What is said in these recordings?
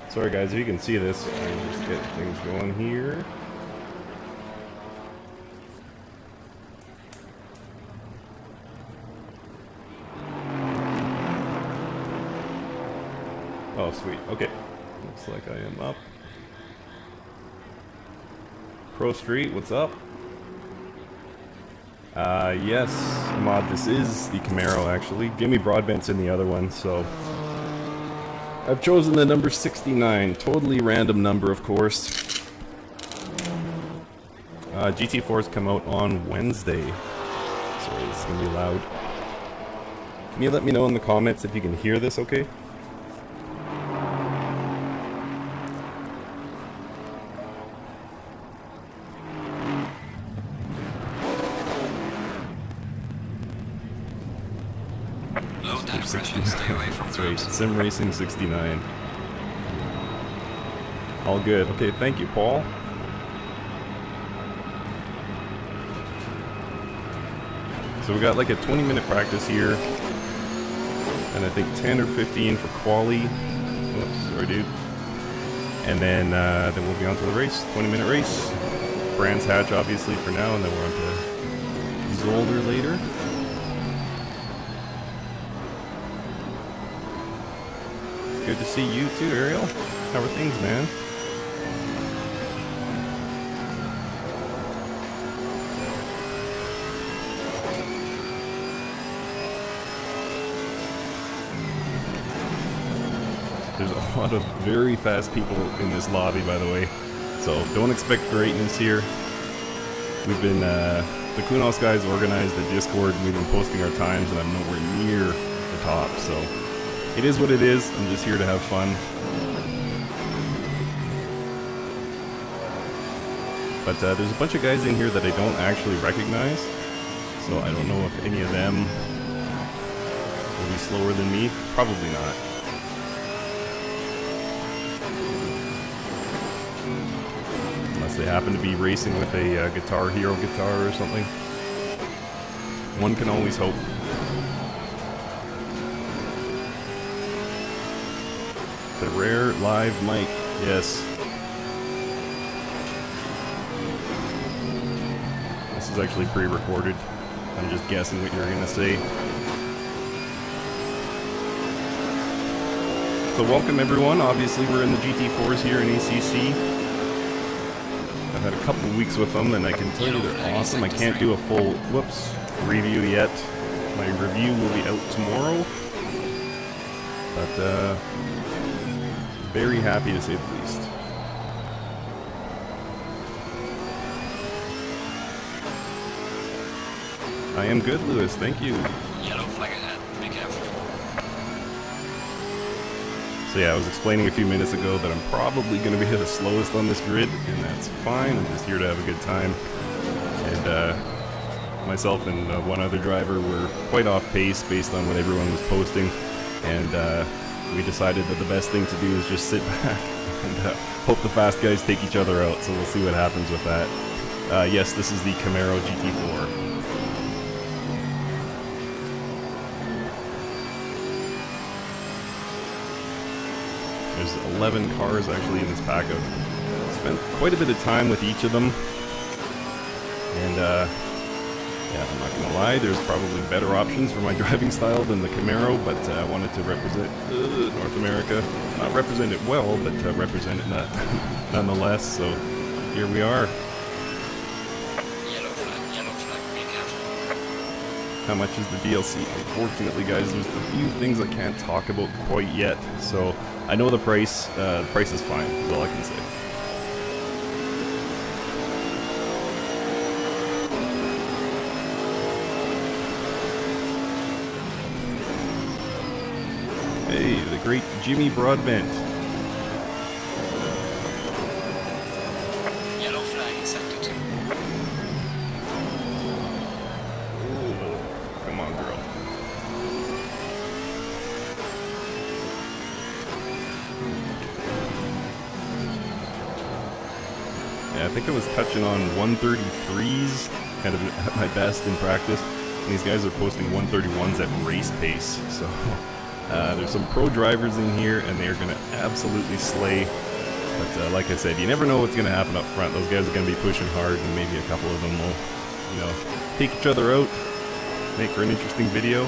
Sorry guys, if you can see this, I'll just get things going here. Oh sweet, okay. Looks like I am up. Pro Street, what's up? Yes, Mod, this is the Camaro actually. Jimmy Broadbent's in the other one, so... I've chosen the number 69, totally random number of course. GT4's come out on Wednesday. Sorry, this is gonna be loud. Can you let me know in the comments if you can hear this okay? Stay away from That's right, Sim Racing 69. All good. Okay, thank you, Paul. So we got like a 20-minute practice here, and I think 10 or 15 for quali. Oops, sorry, dude. And then we'll be on to the race. 20-minute race. Brands Hatch, obviously, for now, and then we're on to Zolder later. Good to see you too, Ariel. How are things, man? There's a lot of very fast people in this lobby, by the way. So don't expect greatness here. We've been, the Kunos guys organized the Discord, and we've been posting our times, and I'm nowhere near the top, so... It is what it is. I'm just here to have fun. But there's a bunch of guys in here that I don't actually recognize. So I don't know if any of them will be slower than me. Probably not. Unless they happen to be racing with a Guitar Hero guitar or something. One can always hope. The rare live mic, yes. This is actually pre-recorded. I'm just guessing what you're gonna say. So welcome everyone. Obviously we're in the GT4s here in ACC. I've had a couple of weeks with them and I can tell you they're awesome. I can't do a full, review yet. My review will be out tomorrow. But, very happy to say the least. I am good, Lewis. Thank you. Yellow flag ahead. Be careful. So yeah, I was explaining a few minutes ago that I'm probably going to be the slowest on this grid, and that's fine. I'm just here to have a good time. And myself and one other driver were quite off pace based on what everyone was posting, and we decided that the best thing to do is just sit back and hope the fast guys take each other out, so we'll see what happens with that. Yes, this is the Camaro GT4. There's 11 cars actually in this pack. I've spent quite a bit of time with each of them, and yeah, I'm not gonna lie, there's probably better options for my driving style than the Camaro, but I wanted to represent North America. Not represent it well, but represent it nonetheless, so here we are. Yellow flag, be careful. How much is the DLC? Unfortunately, guys, there's a few things I can't talk about quite yet, so I know the price is fine, is all I can say. Hey, the great Jimmy Broadbent. Yellow flag in sector 2. Ooh, come on, girl. Yeah, I think I was touching on 133s, kind of at my best in practice. And these guys are posting 131s at race pace, so There's some pro drivers in here, and they're going to absolutely slay. But like I said, you never know what's going to happen up front. Those guys are going to be pushing hard, and maybe a couple of them will, you know, take each other out, make for an interesting video.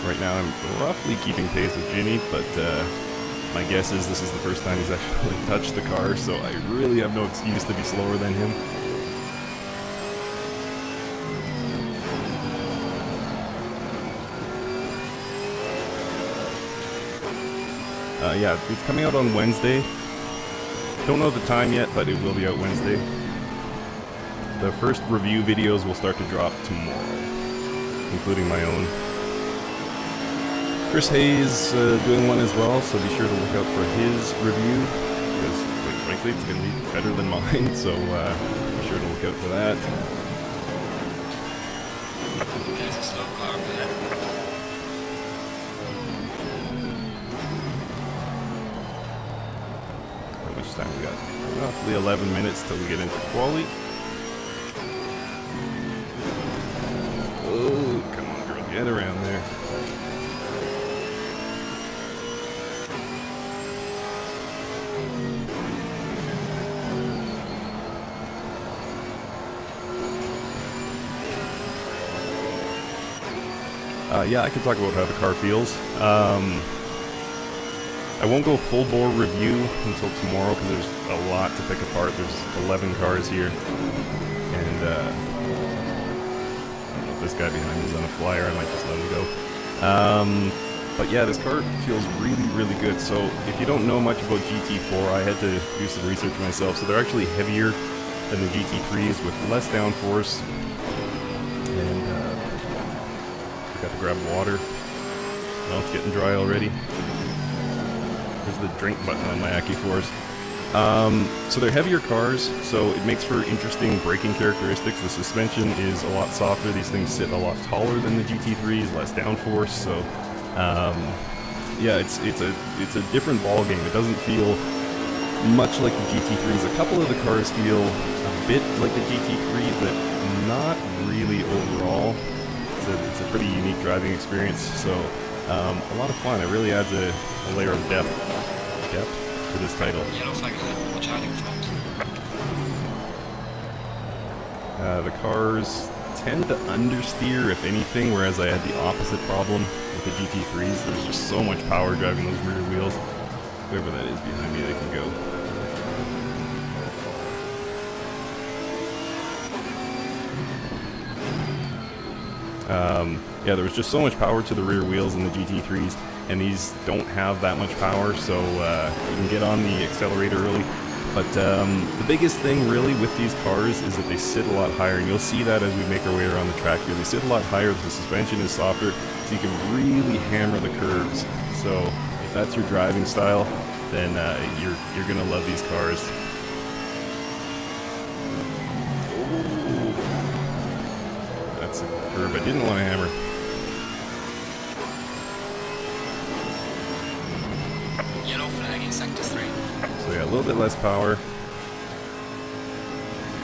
Right now I'm roughly keeping pace with Jimmy, but my guess is this is the first time he's actually touched the car, so I really have no excuse to be slower than him. Yeah, it's coming out on Wednesday. Don't know the time yet, but it will be out Wednesday. The first review videos will start to drop tomorrow, including my own. Chris Hayes doing one as well, so be sure to look out for his review, because quite frankly it's going to be better than mine, so be sure to look out for that. There's a slow car ahead. How much time we got? Roughly 11 minutes till we get into quali. Oh, come on girl, get around there. Yeah, I can talk about how the car feels. I won't go full bore review until tomorrow because there's a lot to pick apart. There's 11 cars here, and I don't know if this guy behind me is on a flyer. I might just let him go. But yeah, this car feels really, really good. So if you don't know much about GT4, I had to do some research myself. So they're actually heavier than the GT3s with less downforce. And forgot to grab water. Well, it's getting dry already. There's the drink button on my ACC4s. So they're heavier cars, so it makes for interesting braking characteristics. The suspension is a lot softer. These things sit a lot taller than the GT3s, less downforce. So yeah, it's a different ball game. It doesn't feel much like the GT3s. A couple of the cars feel a bit like the GT3s, but not really overall. It's a pretty unique driving experience. So a lot of fun. It really adds a layer of depth to this title. Yellow flag ahead. Watch out in front. The cars tend to understeer, if anything, whereas I had the opposite problem with the GT3s. There's just so much power driving those rear wheels. Whoever that is behind me, they can go. Yeah, there was just so much power to the rear wheels in the GT3s, and these don't have that much power, so you can get on the accelerator early. But the biggest thing really with these cars is that they sit a lot higher, and you'll see that as we make our way around the track here. They sit a lot higher, the suspension is softer, so you can really hammer the curves. So if that's your driving style, then you're gonna love these cars. That's a curve I didn't want to hammer. Yellow flag in sector 3. So yeah, a little bit less power,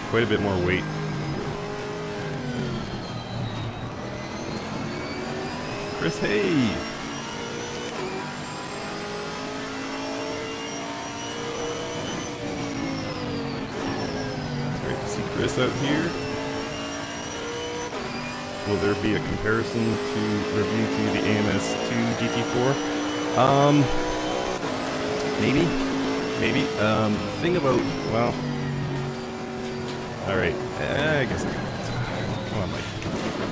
quite a bit more weight. Chris, hey! It's great to see Chris out here. Will there be a comparison to review to the AMS2 GT4? Maybe. Maybe. The thing about, well, alright, I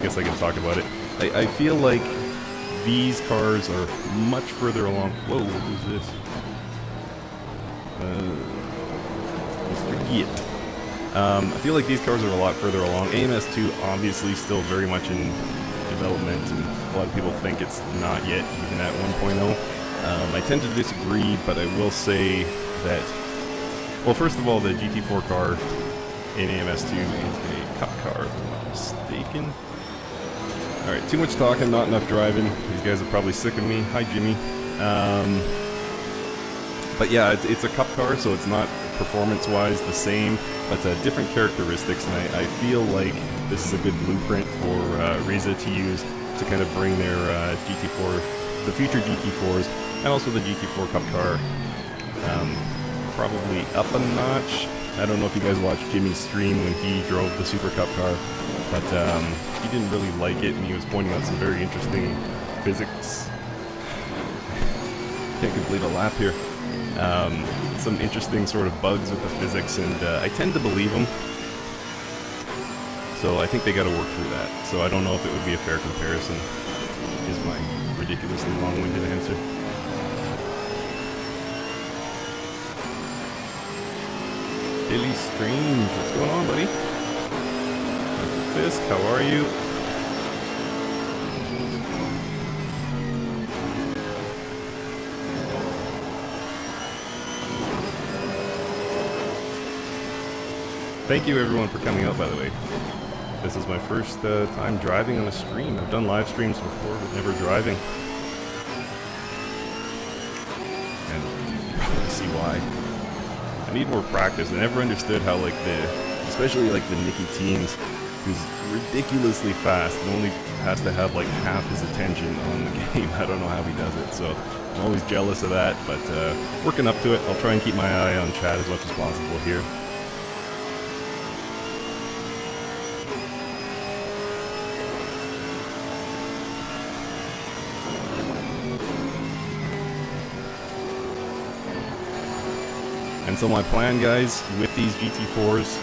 guess I can talk about it. I feel like these cars are much further along. Whoa, who's this? Mr. Git. I feel like these cars are a lot further along. AMS2 obviously still very much in development, and a lot of people think it's not yet even at 1.0. I tend to disagree, but I will say that, well, first of all, the GT4 car in AMS2 is a cup car, if I'm not mistaken. Alright, too much talking, not enough driving. These guys are probably sick of me. Hi, Jimmy. But yeah, it's a cup car, so it's not performance-wise the same, but different characteristics, and I feel like this is a good blueprint for Riza to use to kind of bring their GT4, the future GT4s, and also the GT4 cup car probably up a notch. I don't know if you guys watched Jimmy's stream when he drove the Super Cup car, but he didn't really like it, and he was pointing out some very interesting physics. Can't complete a lap here. Some interesting sort of bugs with the physics, and I tend to believe them. So I think they got to work through that. So I don't know if it would be a fair comparison, is my ridiculously long-winded answer. Billy Strange, what's going on, buddy? Fisk, how are you? Thank you everyone for coming out, by the way. This is my first time driving on a stream. I've done live streams before, but never driving. And you probably see why. I need more practice. I never understood how, like, especially like the Nicky Teens, who's ridiculously fast and only has to have like half his attention on the game. I don't know how he does it, so I'm always jealous of that, but working up to it. I'll try and keep my eye on chat as much as possible here. And so my plan, guys, with these GT4s,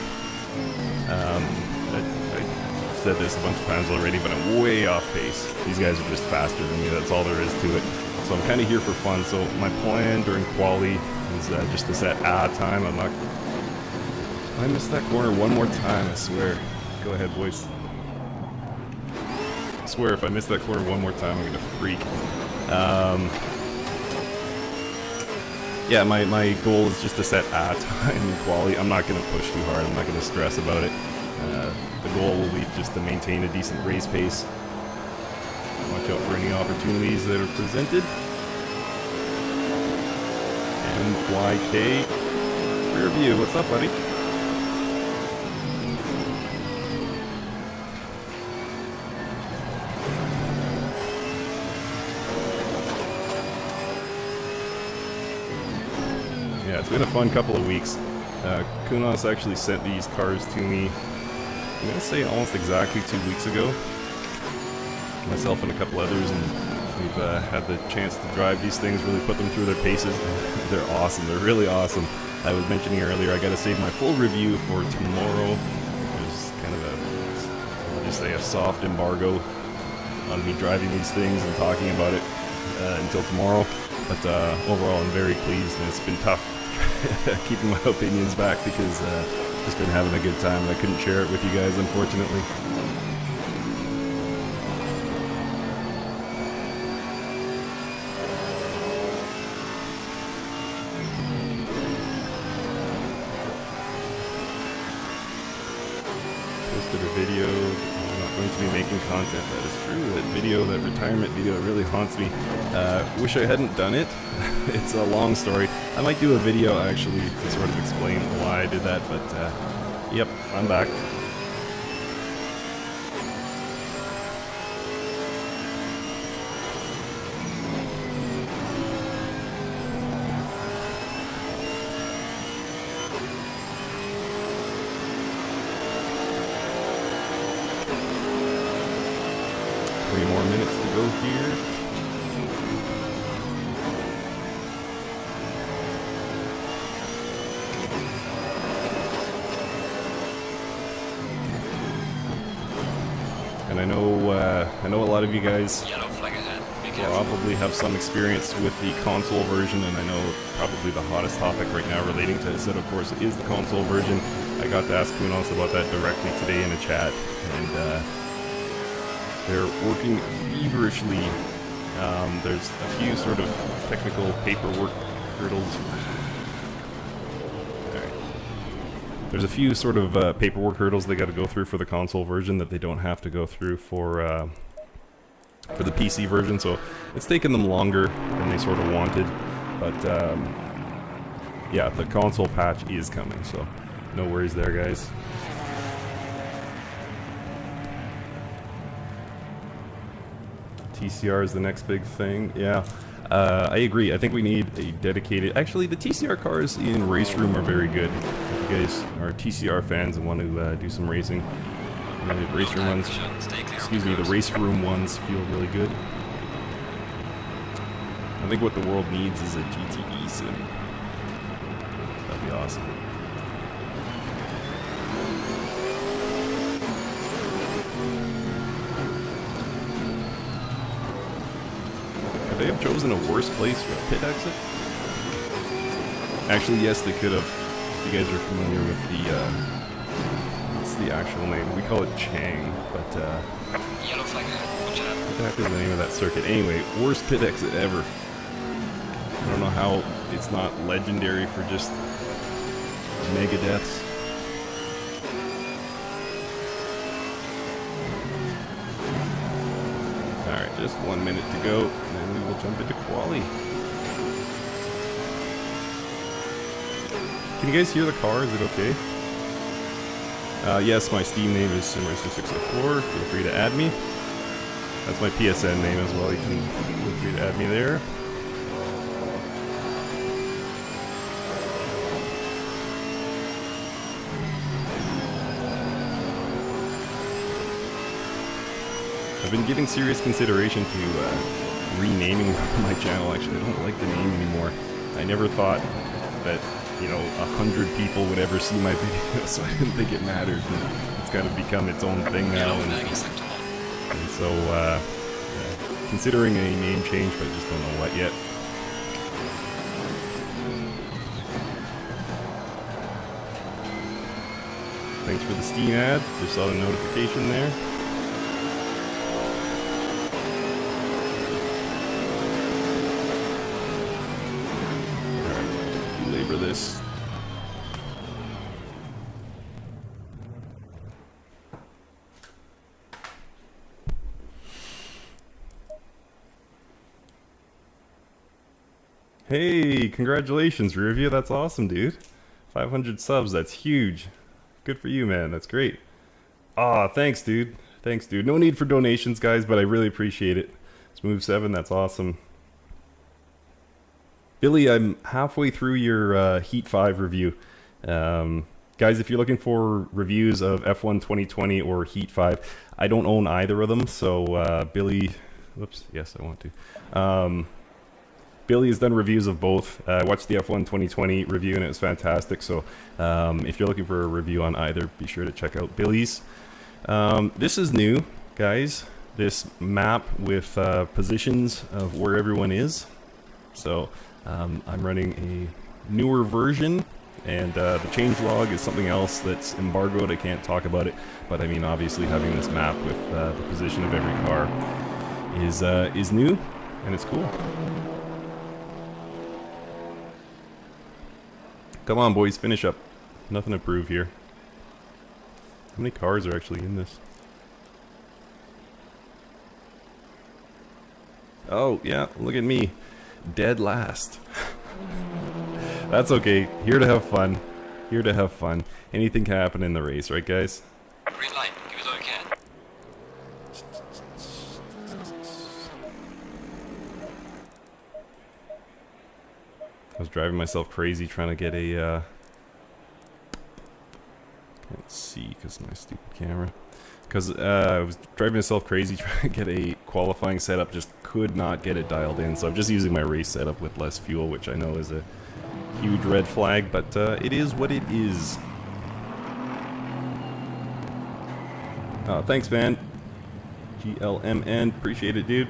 I've said this a bunch of times already, but I'm way off pace. These guys are just faster than me, that's all there is to it. So I'm kind of here for fun, so my plan during quali is just to set time. I'm not... If I miss that corner one more time, I swear. Go ahead, boys. I swear, if I miss that corner one more time, I'm gonna freak. Yeah, my goal is just to set time in quali. I'm not going to push too hard. I'm not going to stress about it. The goal will be just to maintain a decent race pace. Watch out for any opportunities that are presented. MYK rear view. What's up, buddy? Yeah, it's been a fun couple of weeks. Kunos actually sent these cars to me, I'm going to say almost exactly 2 weeks ago. Myself and a couple others, and we've had the chance to drive these things, really put them through their paces. They're awesome. They're really awesome. I was mentioning earlier, I got to save my full review for tomorrow. There's kind of a, I'll just say, a soft embargo on me driving these things and talking about it until tomorrow. But overall, I'm very pleased, and it's been tough keeping my opinions back because I've just been having a good time. I couldn't share it with you guys, unfortunately. Posted a video. I'm not going to be making content. That is true. That video, that retirement video, it really haunts me. Wish I hadn't done it. It's a long story. I might do a video actually to sort of explain why I did that, but yep, I'm back. Three more minutes to go here. And I know a lot of you guys Yellow flag ahead. Be careful. probably have some experience with the console version, and I know probably the hottest topic right now relating to Assetto Corsa is the console version. I got to ask Kunos about that directly today in a chat, and they're working feverishly. There's a few sort of technical paperwork hurdles. There's a few sort of paperwork hurdles they got to go through for the console version that they don't have to go through for the PC version, so it's taken them longer than they sort of wanted. But yeah, the console patch is coming, so no worries there, guys. TCR is the next big thing. Yeah, I agree. I think we need a dedicated... Actually, the TCR cars in Race Room are very good. If you guys are TCR fans and want to do some racing, the Race Room ones... Excuse me, the Race Room ones feel really good. I think what the world needs is a GTE sim. That'd be awesome. Could they have chosen a worse place for a pit exit? Actually, yes, they could have. If you guys are familiar with the, what's the actual name? We call it Chang, but, Yellow flag there. Watch out. what the heck is the name of that circuit? Anyway, worst pit exit ever. I don't know how it's not legendary for just mega deaths. Alright, just 1 minute to go, and then we will jump into quali. Can you guys hear the car? Is it okay? Yes, my Steam name is SimRacer604. Feel free to add me. That's my PSN name as well. You can feel free to add me there. I've been giving serious consideration to renaming my channel. Actually, I don't like the name anymore. I never thought that, you know, 100 people would ever see my video, so I didn't think it mattered. It's kind of become its own thing now, and so yeah, considering a name change, but I just don't know what yet. Thanks for the Steam ad. Just saw the notification there. This. Hey, congratulations, Review. That's awesome, dude. 500 subs, that's huge. Good for you, man. That's great. Aw, thanks, dude. Thanks, dude. No need for donations, guys, but I really appreciate it. Smooth7, that's awesome. Billy, I'm halfway through your Heat 5 review. Guys, if you're looking for reviews of F1 2020 or Heat 5, I don't own either of them, so Billy... Whoops, yes, I want to. Billy has done reviews of both. I watched the F1 2020 review and it was fantastic, so if you're looking for a review on either, be sure to check out Billy's. This is new, guys. This map with positions of where everyone is. So... I'm running a newer version, and the changelog is something else that's embargoed. I can't talk about it, but I mean, obviously having this map with the position of every car is new, and it's cool. Come on, boys, finish up. Nothing to prove here. How many cars are actually in this? Oh, yeah, look at me. Dead last. That's okay. Here to have fun. Here to have fun. Anything can happen in the race, right, guys? Green light. Give it all you can. I was driving myself crazy trying to get a... Can't see because of my stupid camera. Because I was driving myself crazy trying to get a qualifying setup, just could not get it dialed in. So I'm just using my race setup with less fuel, which I know is a huge red flag, but it is what it is. Thanks, man. GLMN, appreciate it, dude.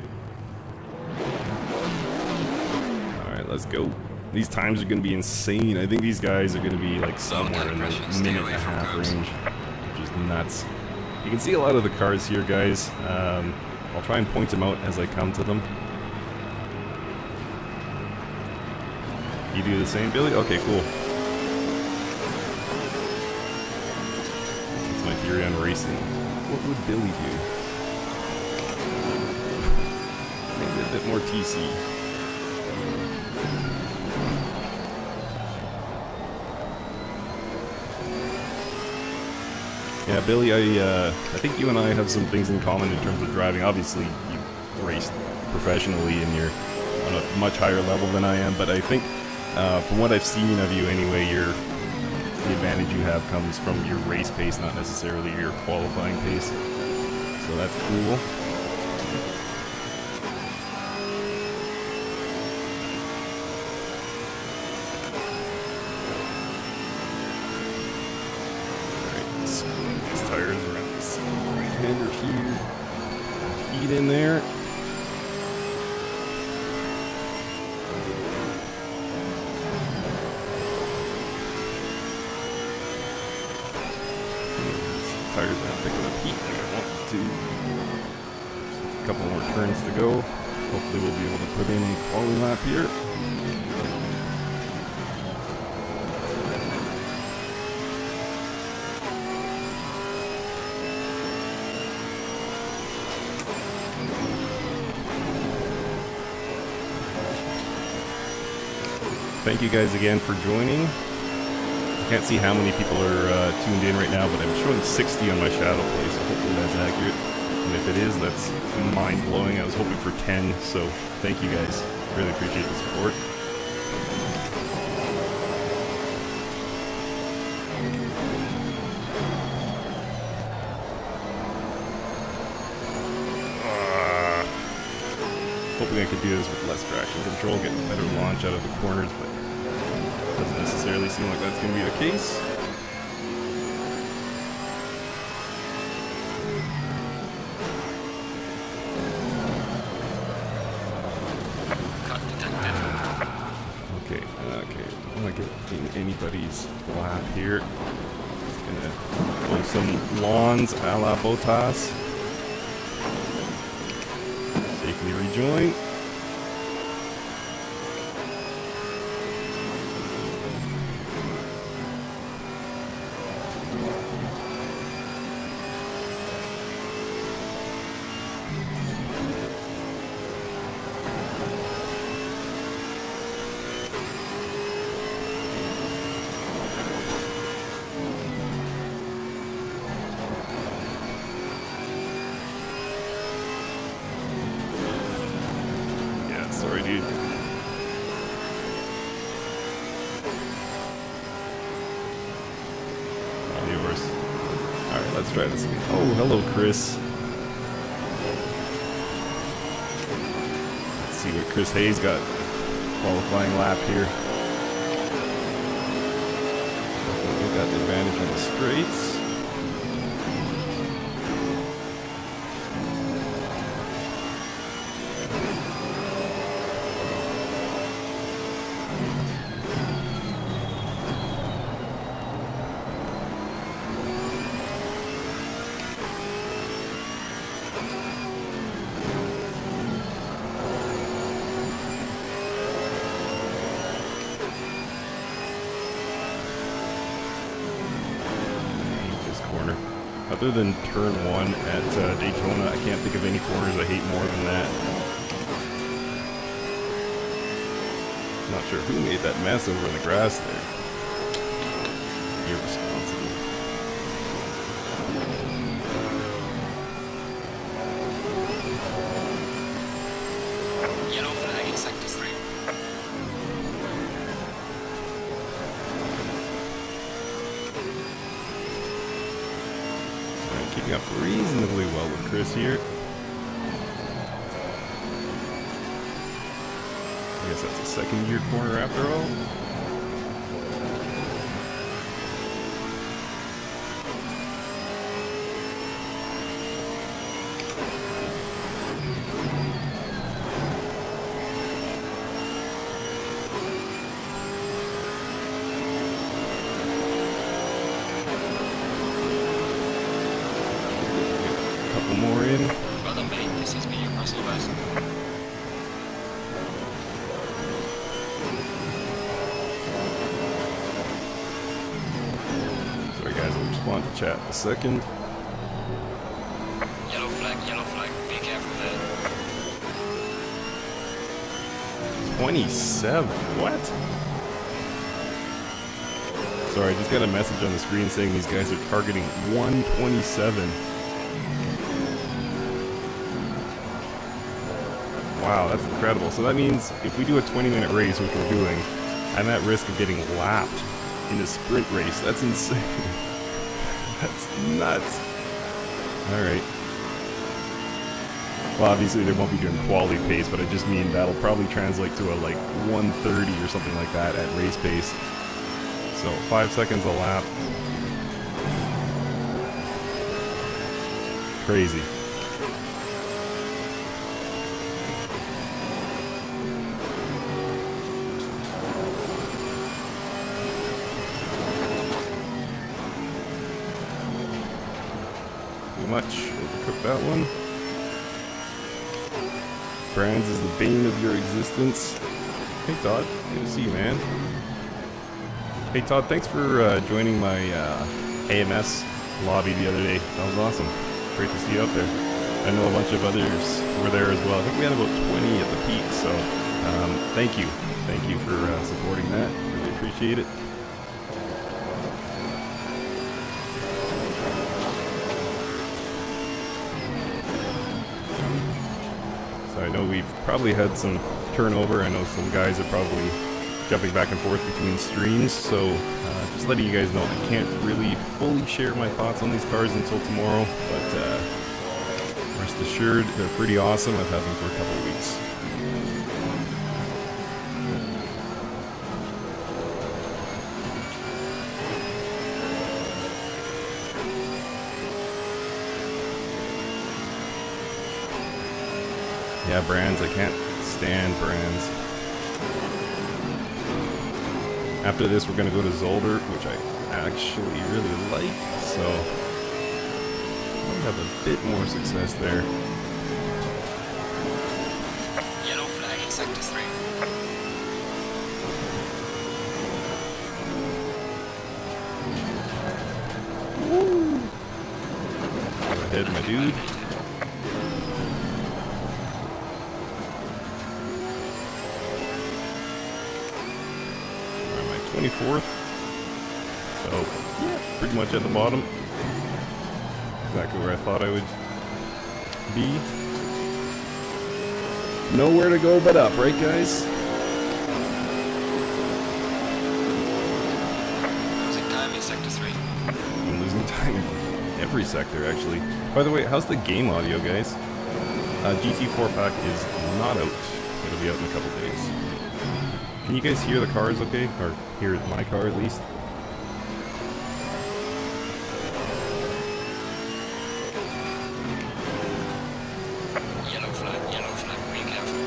Alright, let's go. These times are going to be insane. I think these guys are going to be like somewhere in the minute and a half range, which is nuts. You can see a lot of the cars here, guys. I'll try and point them out as I come to them. You do the same, Billy? Okay, cool. That's my theory on racing. What would Billy do? Maybe a bit more TC. Yeah, Billy, I think you and I have some things in common in terms of driving. Obviously, you raced professionally and you're on a much higher level than I am, but I think from what I've seen of you anyway, the advantage you have comes from your race pace, not necessarily your qualifying pace. So that's cool. Tires around this right-hander here. Heat in there. Tires are not picking up heat like I want them to. Just a couple more turns to go. Hopefully we'll be able to put in a quality lap here. Thank you guys again for joining. I can't see how many people are tuned in right now, but I'm showing 60 on my shadow play, so hopefully that's accurate. And if it is, that's mind-blowing. I was hoping for 10, so thank you guys. Really appreciate the support. Hoping I could do this with less traction control, get a better launch out of the corners, but doesn't necessarily seem like that's going to be the case. Okay, I don't want to get in anybody's lap here. Just going to pull some lawns a la Botas. Safely rejoin. Sorry, dude. All yours. Alright, let's try this again. Oh, hello, Chris. Let's see what Chris Hayes got. Qualifying lap here. Definitely got the advantage on the straights. Other than turn 1 at Daytona, I can't think of any corners I hate more than that. Not sure who made that mess over in the grass there. Irresponsible. Yellow flag in sector 3. Keeping up reasonably well with Chris here. I guess that's a second gear corner after all. More in. Well done, mate. This has been your personal best. Sorry guys, I'll respond to chat in a second. Yellow flag. Be careful there. 27. What? Sorry, I just got a message on the screen saying these guys are targeting 127. Wow, that's incredible. So that means if we do a 20-minute race, which we're doing, I'm at risk of getting lapped in a sprint race. That's insane. That's nuts. Alright. Well, obviously they won't be doing quality pace, but I just mean that'll probably translate to a like 130 or something like that at race pace. So 5 seconds a lap. Crazy. Too much. Overcooked that one. Brands is the bane of your existence. Hey Todd, good to see you, man. Hey Todd, thanks for joining my AMS lobby the other day. That was awesome. Great to see you out there. I know a bunch of others were there as well. I think we had about 20 at the peak, so thank you. Thank you for supporting that. Really appreciate it. So I know we've probably had some turnover. I know some guys are probably jumping back and forth between streams, so just letting you guys know I can't really fully share my thoughts on these cars until tomorrow, but rest assured they're pretty awesome. I've had them for a couple of weeks. Yeah, Brands, I can't stand Brands. After this, we're going to go to Zolder, which I actually really like, so I'll have a bit more success there. Yellow flag in sector 3. Woo! Go ahead, my dude. Where am I? 24th. So, yeah, pretty much at the bottom. Exactly where I thought I would be. Nowhere to go but up, right guys? Losing time in sector 3. I'm losing time in every sector, actually. By the way, how's the game audio, guys? GT4 pack is not out. It'll be out in a couple days. Can you guys hear the cars okay? Or hear my car at least? Yellow flag, be careful.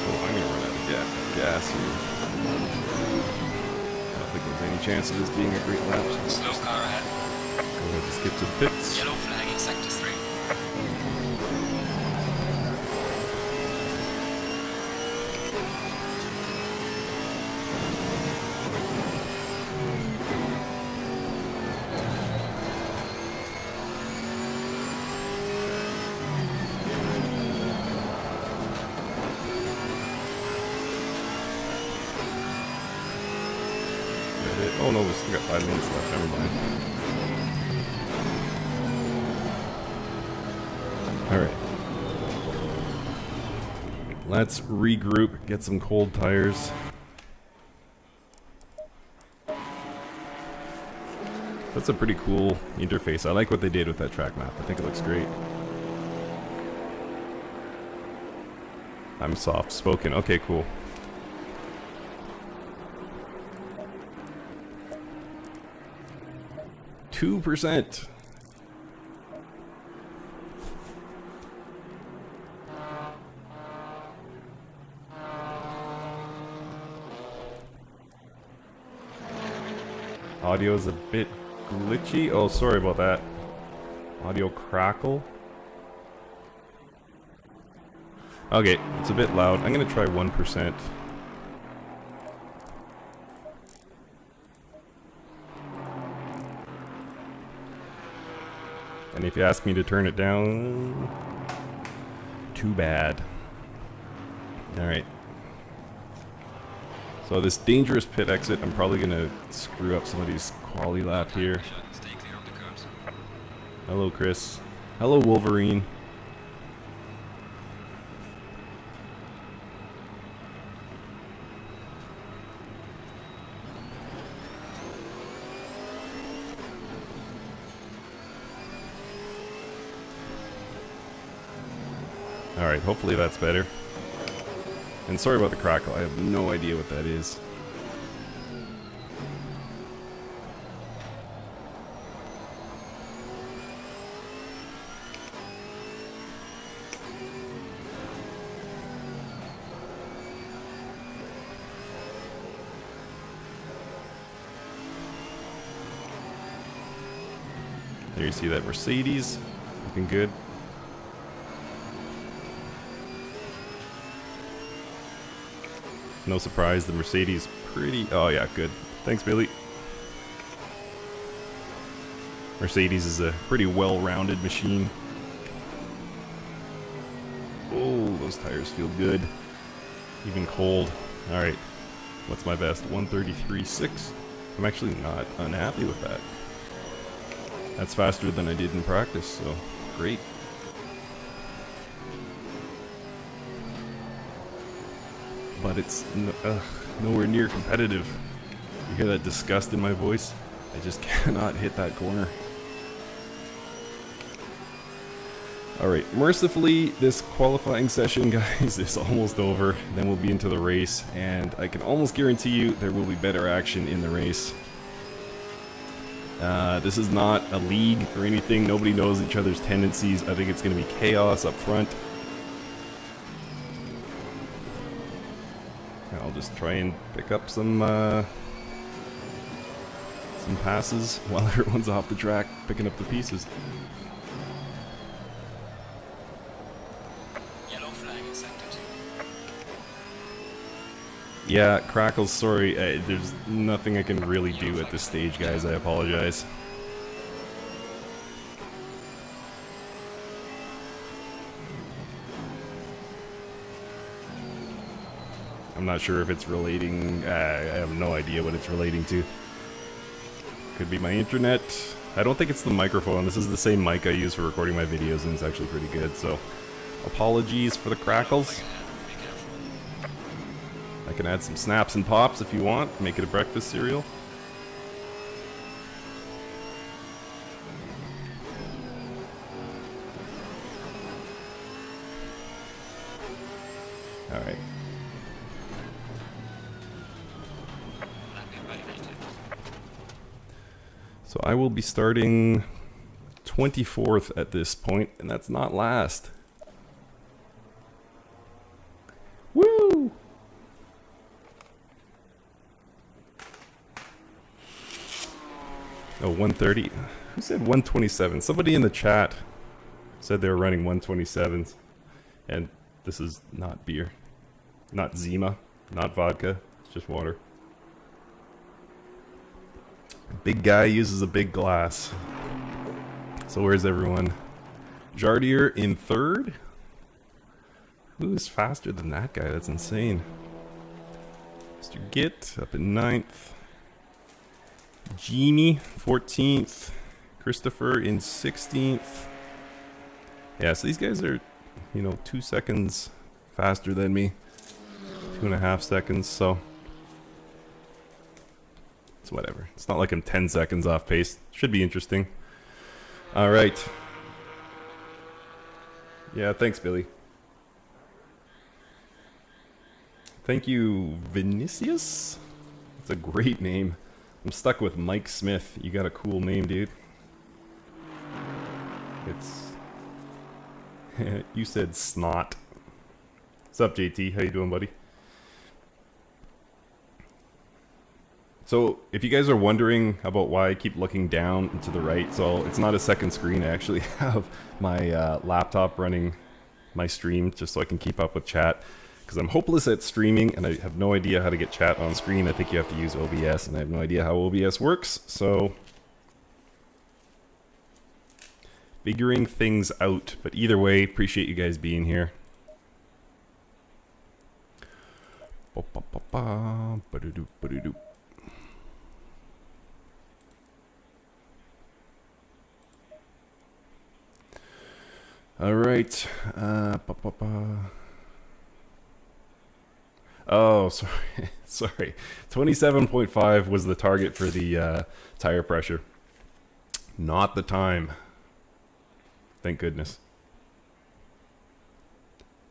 Oh, I'm gonna run out of gas here. I don't think there's any chance of this being a great lap. So Slow car ahead. we'll have to skip to the pits. Yellow flag in sector 3. Oh no, we still got 5 minutes left. Never mind. Alright. Let's regroup, get some cold tires. That's a pretty cool interface. I like what they did with that track map. I think it looks great. I'm soft spoken. Okay, cool. %. Audio is a bit glitchy. Oh, sorry about that. Audio crackle. Okay, it's a bit loud. I'm gonna try 1%. And if you ask me to turn it down, too bad. Alright. So this dangerous pit exit, I'm probably gonna screw up somebody's quality lap here. Stay clear of the curbs. Hello, Chris. Hello, Wolverine. Alright, hopefully that's better. And sorry about the crackle, I have no idea what that is. There you see that Mercedes, looking good. No surprise, the Mercedes pretty... Oh yeah, good. Thanks, Billy. Mercedes is a pretty well-rounded machine. Oh, those tires feel good. Even cold. Alright, what's my best? 133.6. I'm actually not unhappy with that. That's faster than I did in practice, so great. But it's nowhere near competitive. You hear that disgust in my voice? I just cannot hit that corner. Alright, mercifully, this qualifying session, guys, is almost over. Then we'll be into the race, and I can almost guarantee you there will be better action in the race. This is not a league or anything. Nobody knows each other's tendencies. I think it's going to be chaos up front. I'll just try and pick up some passes while everyone's off the track picking up the pieces. Yellow flag in sector 2. Yeah, Crackles, sorry, there's nothing I can really do at this stage, guys. I apologize. I'm not sure if it's relating. I have no idea what it's relating to. Could be my internet. I don't think it's the microphone. This is the same mic I use for recording my videos, and it's actually pretty good. So, apologies for the crackles. I can add some snaps and pops if you want. Make it a breakfast cereal. All right. So I will be starting 24th at this point, and that's not last. Woo! Oh, 130. Who said 127? Somebody in the chat said they were running 127s. And this is not beer. Not Zima. Not vodka. It's just water. Big guy uses a big glass. So where's everyone? Jardier in third? Who is faster than that guy? That's insane. Mr. Git up in 9th. Genie 14th. Christopher in 16th. Yeah, so these guys are, 2 seconds faster than me. 2.5 seconds, so it's whatever. It's not like I'm 10 seconds off pace. Should be interesting. Alright. Yeah, thanks, Billy. Thank you, Vinicius. That's a great name. I'm stuck with Mike Smith. You got a cool name, dude. It's... You said snot. What's up, JT? How you doing, buddy? So, if you guys are wondering about why I keep looking down and to the right, so it's not a second screen. I actually have my laptop running my stream just so I can keep up with chat. Because I'm hopeless at streaming and I have no idea how to get chat on screen. I think you have to use OBS and I have no idea how OBS works. So, figuring things out. But either way, appreciate you guys being here. All right. Oh, sorry. Sorry. 27.5 was the target for the tire pressure. Not the time. Thank goodness.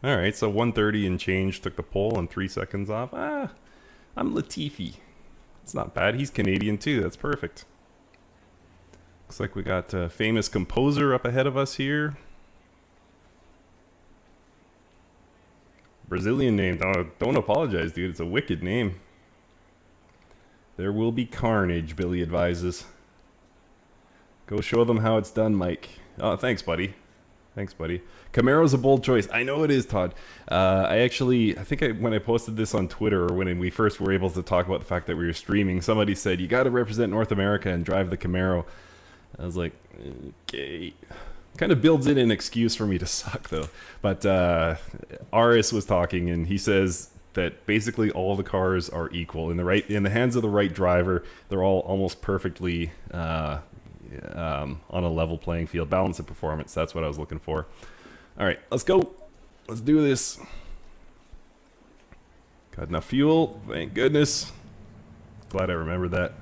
All right, so 130 and change took the pole and 3 seconds off. Ah, I'm Latifi. It's not bad. He's Canadian too. That's perfect. Looks like we got a famous composer up ahead of us here. Brazilian name. Don't apologize, dude. It's a wicked name. There will be carnage, Billy advises. Go show them how it's done, Mike. Oh, thanks, buddy. Thanks, buddy. Camaro's a bold choice. I know it is, Todd. I think when I posted this on Twitter, or when we first were able to talk about the fact that we were streaming, somebody said, you got to represent North America and drive the Camaro. I was like, okay. Kind of builds in an excuse for me to suck, though. But Aris was talking, and he says that basically all the cars are equal. In the hands of the right driver, they're all almost perfectly on a level playing field. Balance of performance, that's what I was looking for. All right, let's go. Let's do this. Got enough fuel, thank goodness. Glad I remembered that.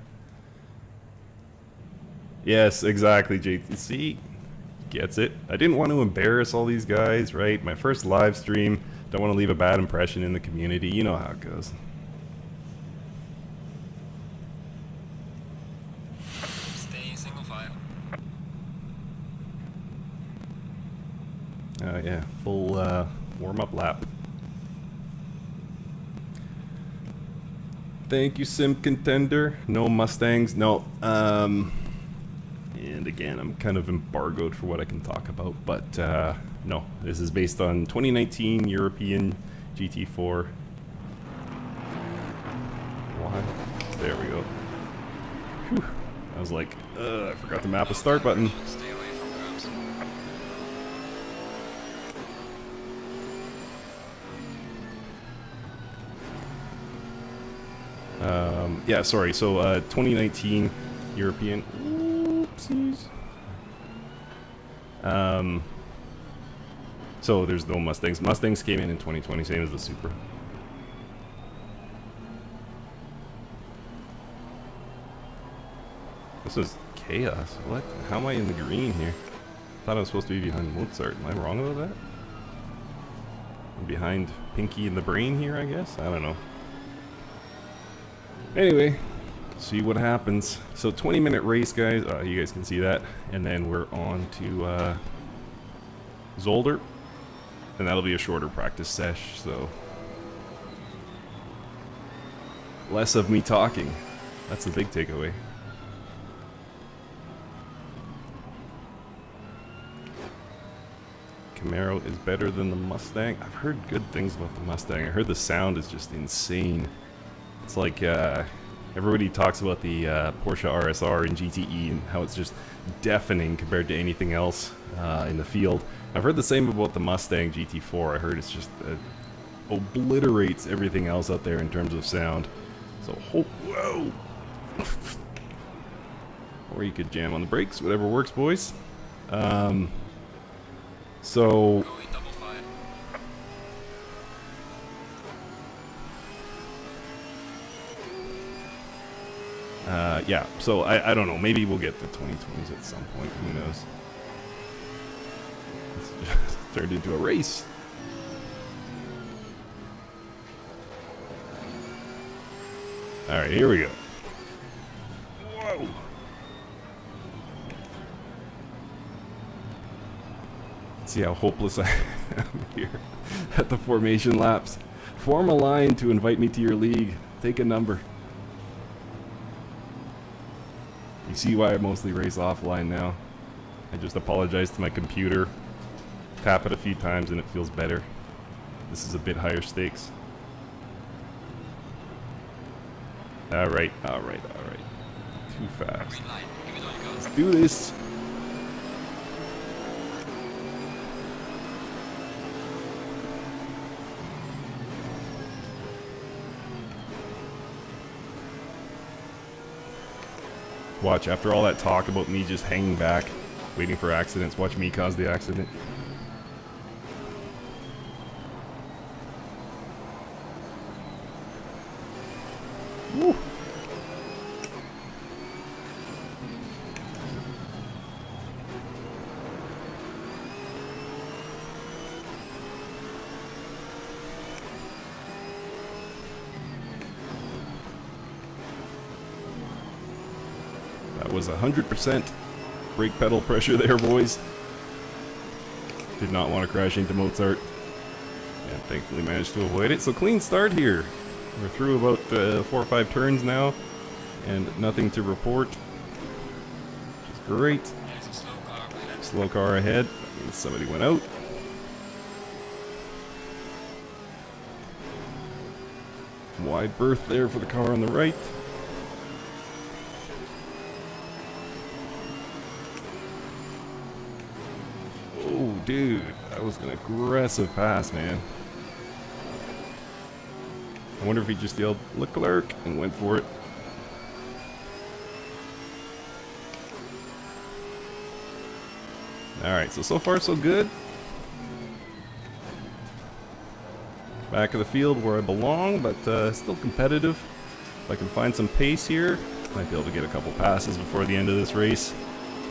Yes, exactly, JTC. Gets it. I didn't want to embarrass all these guys, right? My first live stream. Don't want to leave a bad impression in the community. You know how it goes. Stay single file. Oh yeah, full warm-up lap. Thank you, Sim Contender. No Mustangs. No. And again, I'm kind of embargoed for what I can talk about, but no, this is based on 2019 European GT4. Why? There we go. Whew. I was like, I forgot to map a start button. Stay away from grubs. Yeah, sorry. So 2019 European. Oopsies. So there's no Mustangs. Mustangs came in 2020, same as the Supra. This is chaos. What? How am I in the green here? Thought I was supposed to be behind Mozart. Am I wrong about that? I'm behind Pinky in the brain here, I guess? I don't know. Anyway, see what happens. So 20-minute race, guys. You guys can see that. And then we're on to Zolder. And that'll be a shorter practice sesh, so less of me talking. That's the big takeaway. Camaro is better than the Mustang. I've heard good things about the Mustang. I heard the sound is just insane. It's like everybody talks about the Porsche RSR and GTE and how it's just deafening compared to anything else in the field. I've heard the same about the Mustang GT4. I heard it's just obliterates everything else out there in terms of sound. So, whoa! Or you could jam on the brakes, whatever works, boys. So. Going double file. Yeah, so I don't know, maybe we'll get the 2020s at some point, who knows. It's just turned into a race. Alright, here we go. Whoa! Let's see how hopeless I am here at the formation laps. Form a line to invite me to your league. Take a number. You see why I mostly race offline now. I just apologize to my computer. tap it a few times and it feels better. This is a bit higher stakes. Alright, alright, alright. Too fast. Green light. Give it all you got. Let's do this. Watch, after all that talk about me just hanging back, waiting for accidents, watch me cause the accident. Woo. That was 100% brake pedal pressure there, boys. Did not want to crash into Mozart. And thankfully managed to avoid it. So clean start here. We're through about 4 or 5 turns now. And nothing to report. Which is great. There's a slow car ahead. Slow car ahead. That means somebody went out. Wide berth there for the car on the right. Oh, dude, that was an aggressive pass, man. I wonder if he just yelled Leclerc and went for it. Alright, so far so good. Back of the field where I belong, but still competitive. If I can find some pace here, might be able to get a couple passes before the end of this race.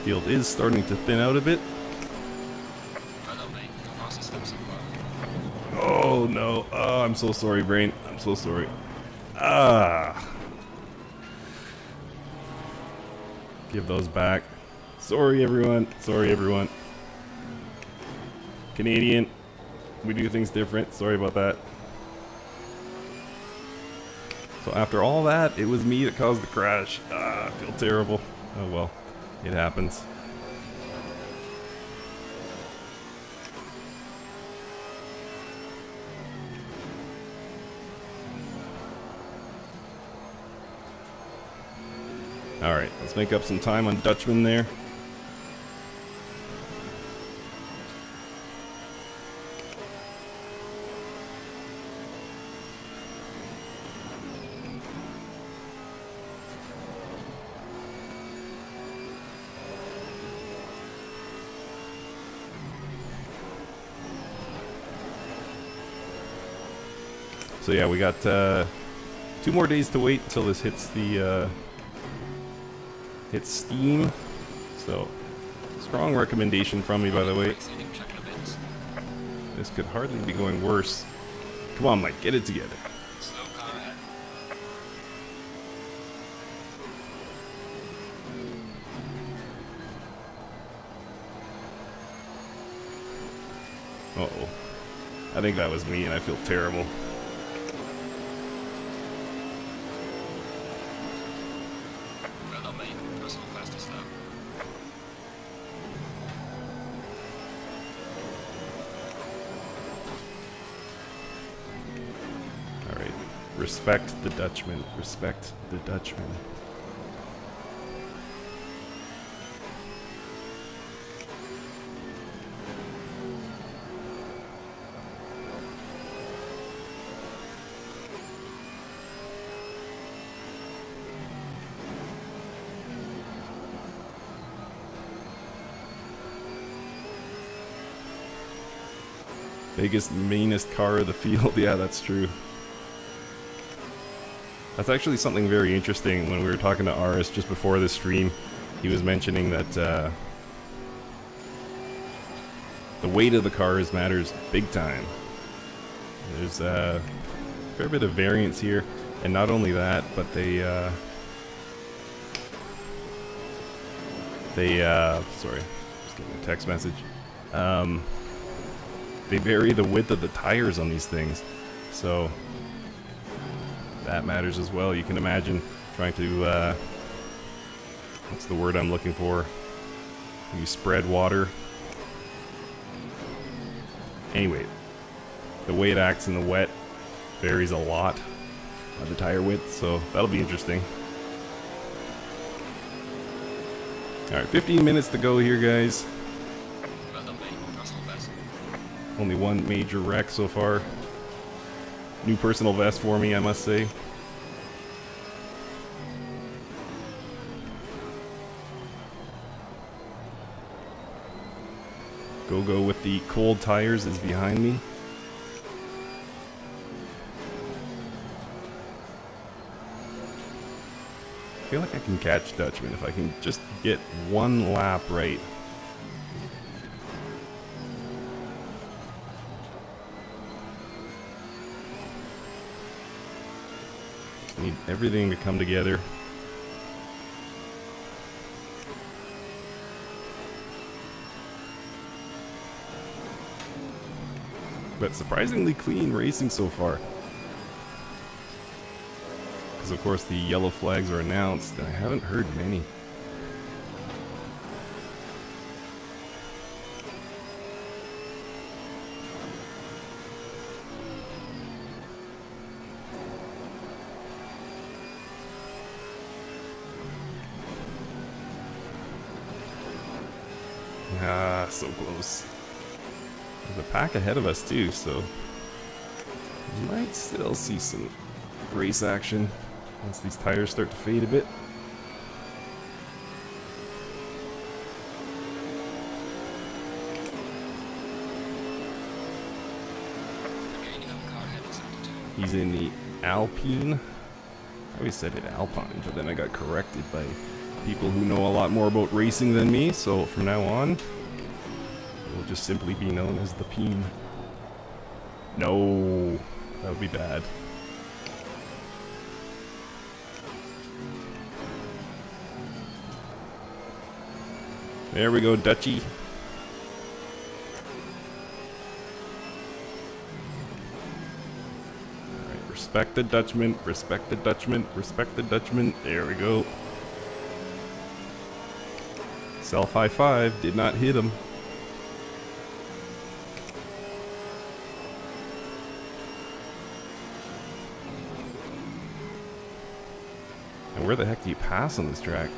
Field is starting to thin out a bit. Well done, mate. The fastest lap so far. Oh no, oh, I'm so sorry, brain. I'm so sorry. Ah. Give those back. Sorry, everyone. Sorry, everyone. Canadian. We do things different. Sorry about that. So after all that, it was me that caused the crash. Ah, I feel terrible. Oh well, it happens. Alright, let's make up some time on Dutchman there. So yeah, we got 2 more days to wait until this hits the hits Steam. So strong recommendation from me, by the way. This could hardly be going worse. Come on, Mike, get it together. Slow car ahead. Uh-oh. I think that was me, and I feel terrible. Well done, mate. Personal fastest lap. Alright. Respect the Dutchman. Respect the Dutchman. Biggest, meanest car of the field. Yeah, that's true. That's actually something very interesting. When we were talking to Aris just before this stream, he was mentioning that the weight of the cars matters big time. There's a fair bit of variance here, and not only that, but they sorry, just getting a text message. They vary the width of the tires on these things, so that matters as well. You can imagine trying to, what's the word I'm looking for? You spread water. Anyway, the way it acts in the wet varies a lot by the tire width, so that'll be interesting. Alright, 15 minutes to go here, guys. Well done, mate. Personal best. Only one major wreck so far. New personal best for me, I must say. Go with the cold tires is behind me. I feel like I can catch Dutchman if I can just get one lap right. Just need everything to come together. But surprisingly clean racing so far. Because of course the yellow flags are announced, and I haven't heard many. Ah, so close. There's a pack ahead of us too, so we might still see some race action once these tires start to fade a bit. Gaining up car ahead of Sector 2. He's in the Alpine. I always said it Alpine, but then I got corrected by people who know a lot more about racing than me, so from now on, it will just simply be known as the Peen. No, that would be bad. There we go, Dutchie. Alright, respect the Dutchman, respect the Dutchman, respect the Dutchman. There we go. Self high five, did not hit him. And where the heck do you pass on this track?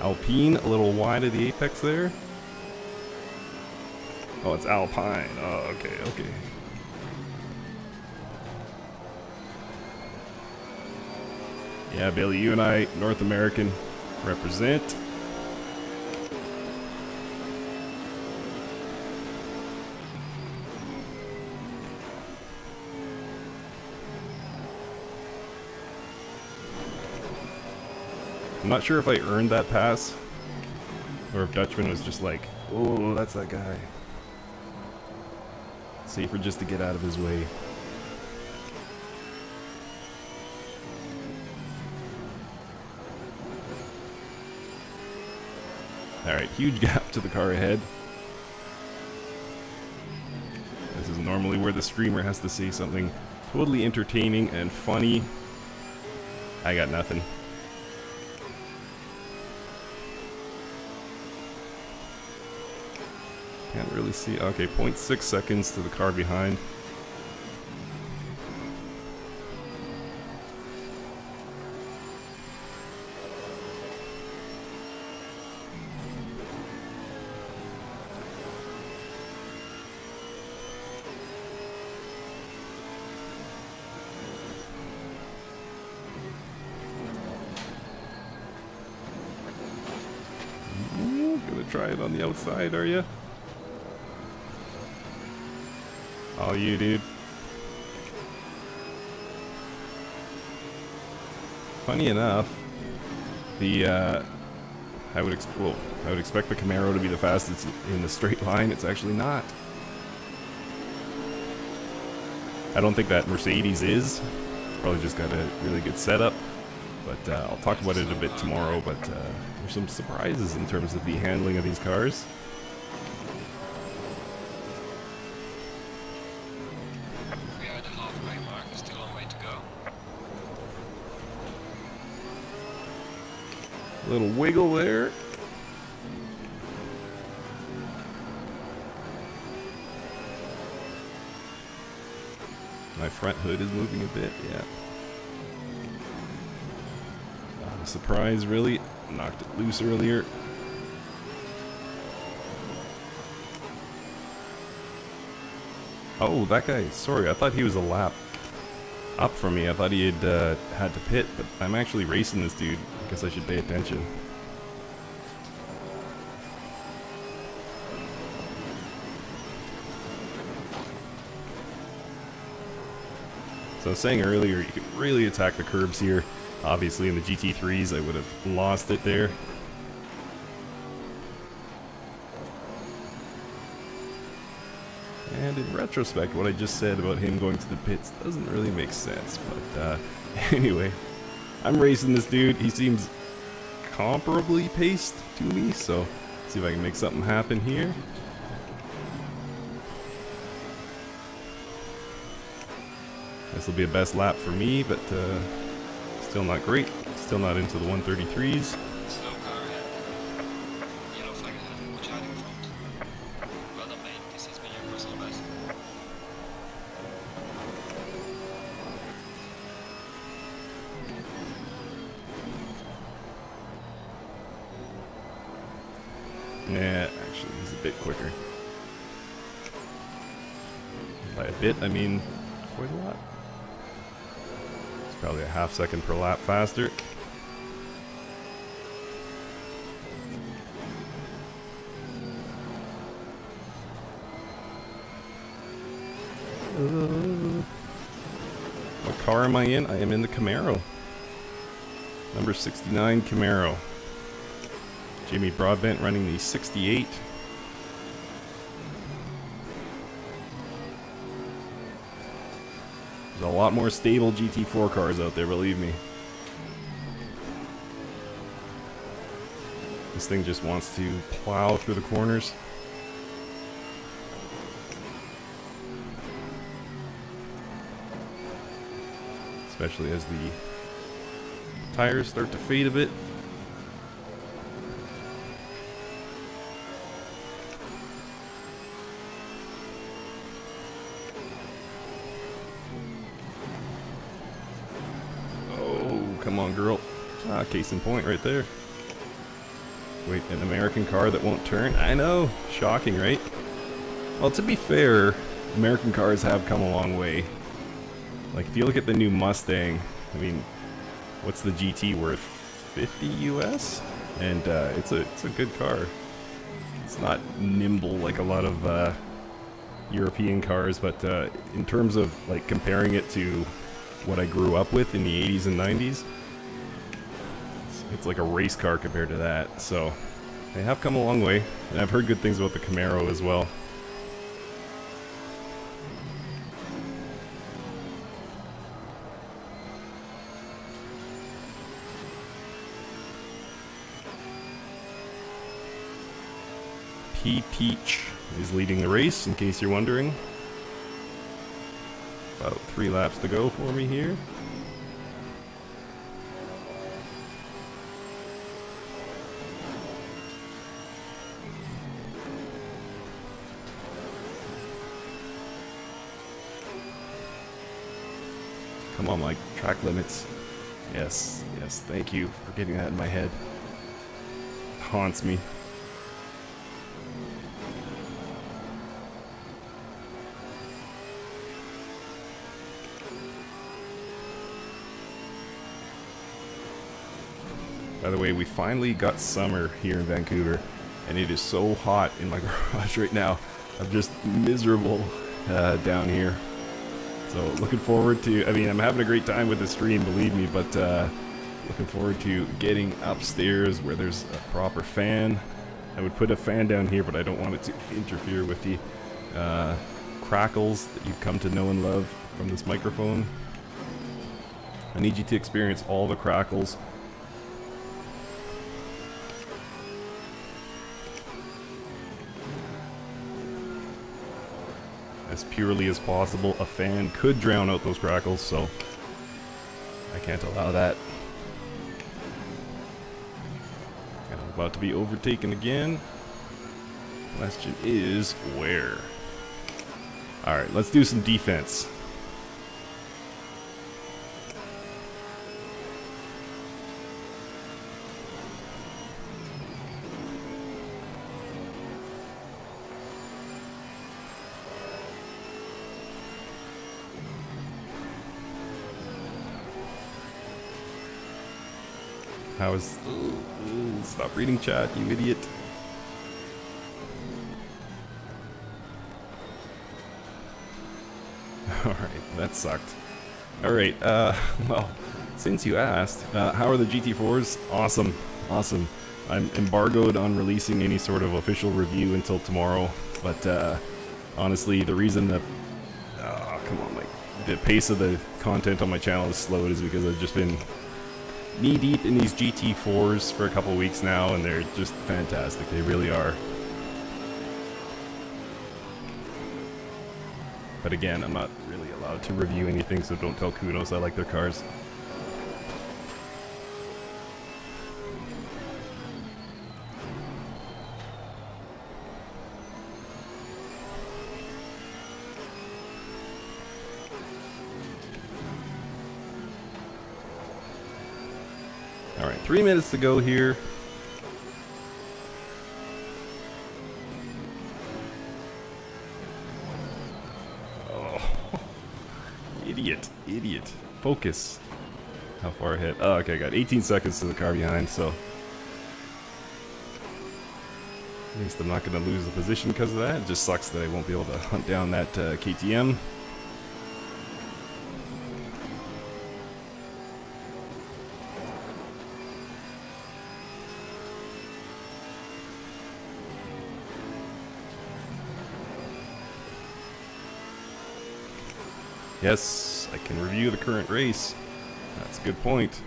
Alpine, a little wide of the apex there. Oh, it's Alpine. Oh, okay, okay. Yeah, Billy, you and I, North American, represent. I'm not sure if I earned that pass, or if Dutchman was just like, oh, that's that guy. Safer just to get out of his way. Alright, huge gap to the car ahead. This is normally where the streamer has to say something totally entertaining and funny. I got nothing. Can't really see. Okay, 0.6 seconds to the car behind. Ooh, gonna try it on the outside, are you? Oh, you, dude. Funny enough, the I would expect the Camaro to be the fastest in the straight line. It's actually not. I don't think that Mercedes is. It's probably just got a really good setup. But I'll talk about it a bit tomorrow, but there's some surprises in terms of the handling of these cars. We are at the halfway mark, still a long way to go. Little wiggle there. My front hood is moving a bit, yeah. Not a surprise, really. Knocked it loose earlier. Oh, that guy. Sorry, I thought he was a lap up from me. I thought he had had to pit, but I'm actually racing this dude. I guess I should pay attention. So I was saying earlier, you can really attack the curbs here. Obviously in the GT3s I would have lost it there. And in retrospect, what I just said about him going to the pits doesn't really make sense. But anyway, I'm racing this dude. He seems comparably paced to me, so see if I can make something happen here. This will be a best lap for me, but still not great. Still not into the 133s. Slow car ahead. Yellow flag ahead. Watch out in front. Well done, mate. This has been your personal best. Yeah, actually, he's a bit quicker. By a bit, I mean quite a lot. It's probably a half second per lap faster. What car am I in? I am in the Camaro. Number 69 Camaro. Jimmy Broadbent running the 68. There's a lot more stable GT4 cars out there, believe me. This thing just wants to plow through the corners. Especially as the tires start to fade a bit. Come on, girl. Ah, case in point right there. Wait, an American car that won't turn? I know. Shocking, right? Well, to be fair, American cars have come a long way. Like, if you look at the new Mustang, I mean, what's the GT worth? 50 US? And it's a good car. It's not nimble like a lot of European cars, but in terms of like comparing it to what I grew up with in the 80s and 90s, it's like a race car compared to that. So they have come a long way, and I've heard good things about the Camaro as well. P. Peach is leading the race, in case you're wondering. About 3 laps to go for me here. Come on, Mike. Track limits. Yes, yes, thank you for getting that in my head. It haunts me. By the way, we finally got summer here in Vancouver, and it is so hot in my garage right now. I'm just miserable down here. So looking forward to, I mean, I'm having a great time with the stream, believe me, but looking forward to getting upstairs where there's a proper fan. I would put a fan down here, but I don't want it to interfere with the crackles that you've come to know and love from this microphone. I need you to experience all the crackles. As purely as possible. A fan could drown out those crackles, so I can't allow that. And I'm about to be overtaken again. Question is, where? Alright, let's do some defense. How is... Ooh, stop reading chat, you idiot. Alright, that sucked. Alright, well, since you asked, how are the GT4s? Awesome, awesome. I'm embargoed on releasing any sort of official review until tomorrow, but honestly, the reason that... come on, like, the pace of the content on my channel is slowed is because I've just been knee-deep in these GT4s for a couple weeks now, and they're just fantastic. They really are. But again, I'm not really allowed to review anything, so don't tell Kudos I like their cars. Alright, 3 minutes to go here. Idiot. Focus. How far ahead? Oh, okay, I got 18 seconds to the car behind, so at least I'm not going to lose the position because of that. It just sucks that I won't be able to hunt down that KTM. Yes, I can review the current race. That's a good point.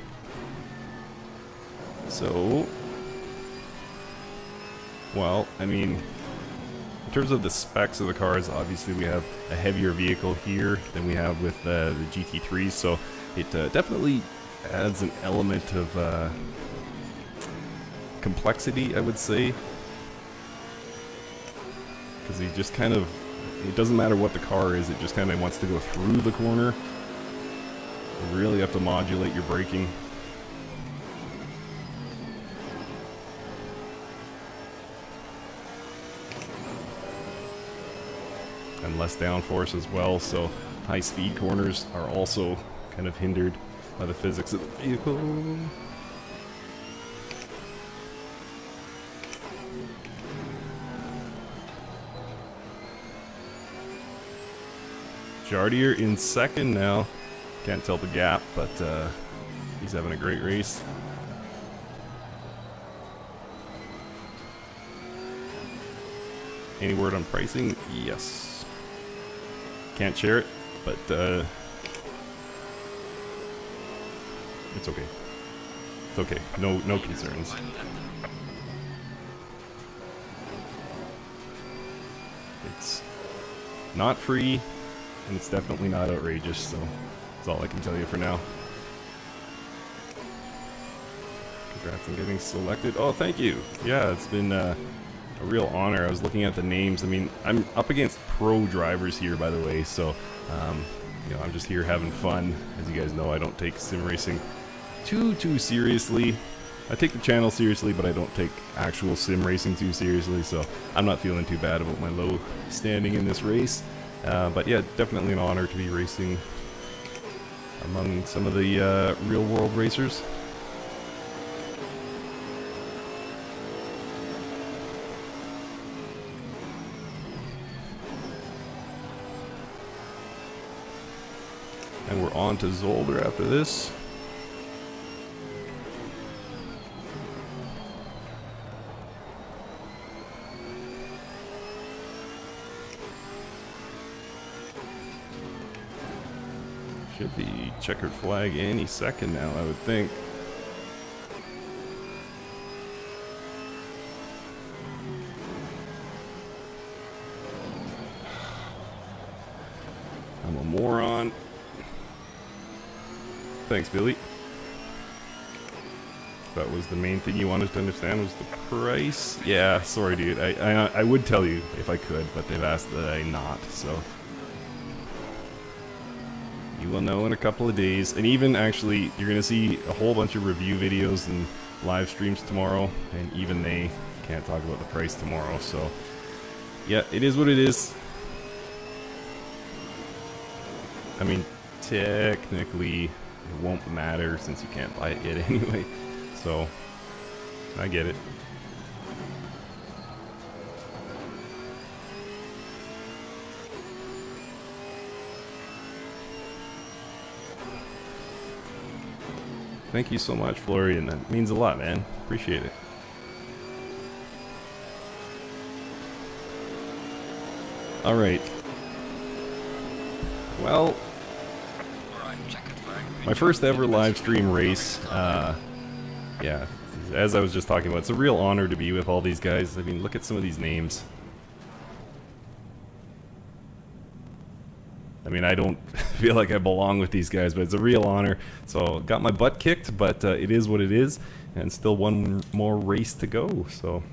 So, well, I mean, in terms of the specs of the cars, obviously we have a heavier vehicle here than we have with the GT3, so it definitely adds an element of complexity, I would say. Because he just kind of... It doesn't matter what the car is, it just kind of wants to go through the corner. You really have to modulate your braking. And less downforce as well, so high speed corners are also kind of hindered by the physics of the vehicle. Jardier in second now. Can't tell the gap, but he's having a great race. Any word on pricing? Yes. Can't share it, but it's okay. It's okay. No concerns. It's not free. And it's definitely not outrageous, so that's all I can tell you for now. Congrats on getting selected. Oh, thank you. Yeah, it's been a real honor. I was looking at the names. I mean, I'm up against pro drivers here, by the way, so you know, I'm just here having fun. As you guys know, I don't take sim racing too seriously. I take the channel seriously, but I don't take actual sim racing too seriously, so I'm not feeling too bad about my low standing in this race. But yeah, definitely an honor to be racing among some of the real-world racers. And we're on to Zolder after this. Should be checkered flag any second now, I would think. I'm a moron. Thanks, Billy. That was the main thing you wanted to understand, was the price. Yeah, sorry, dude. I would tell you if I could, but they've asked that I not, so. You will know in a couple of days. And even, actually, you're going to see a whole bunch of review videos and live streams tomorrow, and even they can't talk about the price tomorrow, so. Yeah, it is what it is. I mean, technically, it won't matter since you can't buy it yet anyway. So, I get it. Thank you so much, Florian. That means a lot, man. Appreciate it. All right. Well, my first ever live stream race. Yeah, as I was just talking about, it's a real honor to be with all these guys. I mean, look at some of these names. I mean, I don't feel like I belong with these guys, but it's a real honor. So, got my butt kicked, but it is what it is. And still one more race to go, so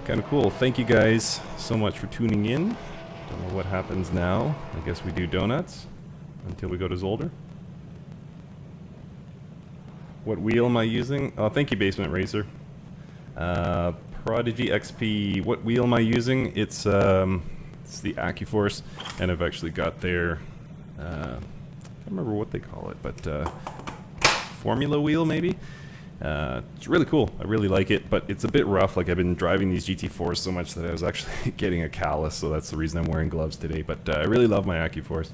kind of cool. Thank you guys so much for tuning in. Don't know what happens now. I guess we do donuts until we go to Zolder. What wheel am I using? Oh, thank you, Basement Racer. Prodigy XP. What wheel am I using? It's the AccuForce, and I've actually got their, I can't remember what they call it, but Formula wheel maybe? It's really cool. I really like it, but it's a bit rough. Like, I've been driving these GT4s so much that I was actually getting a callus, so that's the reason I'm wearing gloves today. But I really love my AccuForce.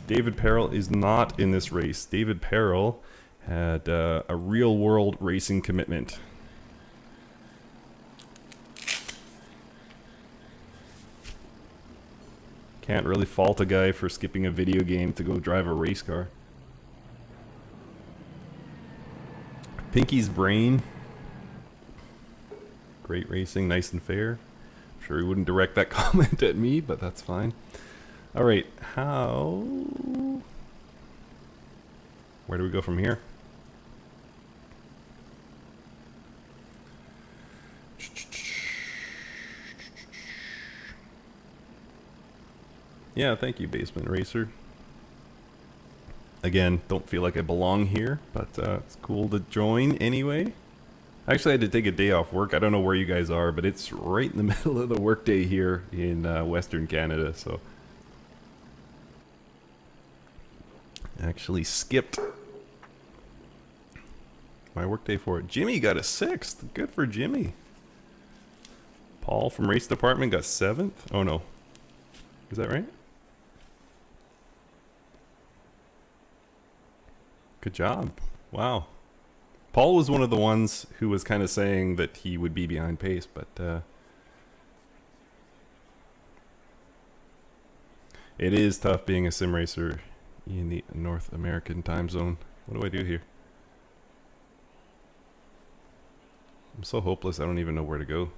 David Perrell is not in this race. David Perrell had a real-world racing commitment. Can't really fault a guy for skipping a video game to go drive a race car. Pinky's Brain. Great racing, nice and fair. I'm sure he wouldn't direct that comment at me, but that's fine. Alright, where do we go from here? Yeah, thank you, Basement Racer. Again, don't feel like I belong here, but it's cool to join anyway. Actually, I had to take a day off work. I don't know where you guys are, but it's right in the middle of the workday here in Western Canada, so... Actually skipped my workday for it. Jimmy got a 6th. Good for Jimmy. Paul from Race Department got 7th. Oh no. Is that right? Good job. Wow. Paul was one of the ones who was kind of saying that he would be behind pace, but it is tough being a sim racer in the North American time zone. What do I do here? I'm so hopeless, I don't even know where to go.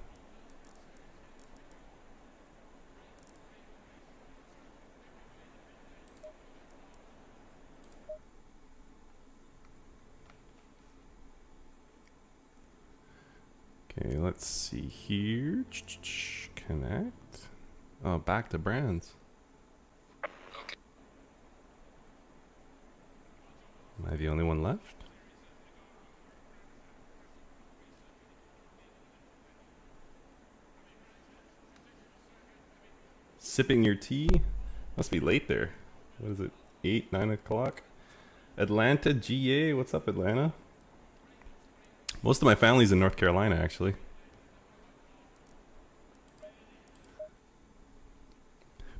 Okay, let's see here. Connect. Oh, back to brands. Am I the only one left? Sipping your tea? Must be late there. What is it? 8, 9 o'clock? Atlanta, GA? What's up, Atlanta? Most of my family's in North Carolina, actually.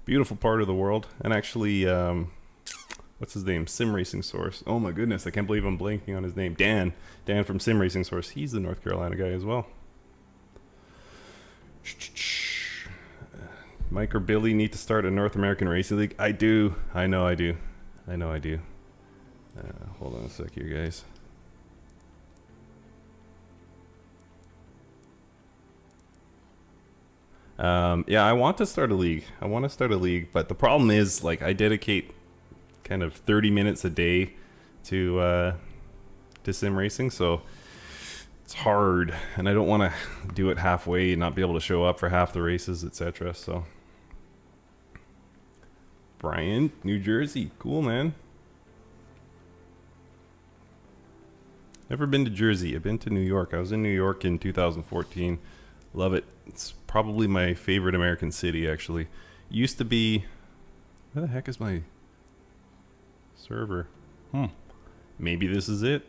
Beautiful part of the world. And actually, what's his name? Sim Racing Source. Oh my goodness, I can't believe I'm blanking on his name. Dan. Dan from Sim Racing Source. He's the North Carolina guy as well. Mike or Billy need to start a North American Racing League. I do. I know I do. I know I do. Hold on a sec here, guys. Yeah, I want to start a league. But the problem is, like, I dedicate kind of 30 minutes a day to sim racing, so it's hard, and I don't want to do it halfway and not be able to show up for half the races, etc. So, Brian, New Jersey, cool, man. Never been to Jersey. I've been to New York. I was in New York in 2014. Love it. It's probably my favorite American city, actually. Used to be... Where the heck is my server? Maybe this is it.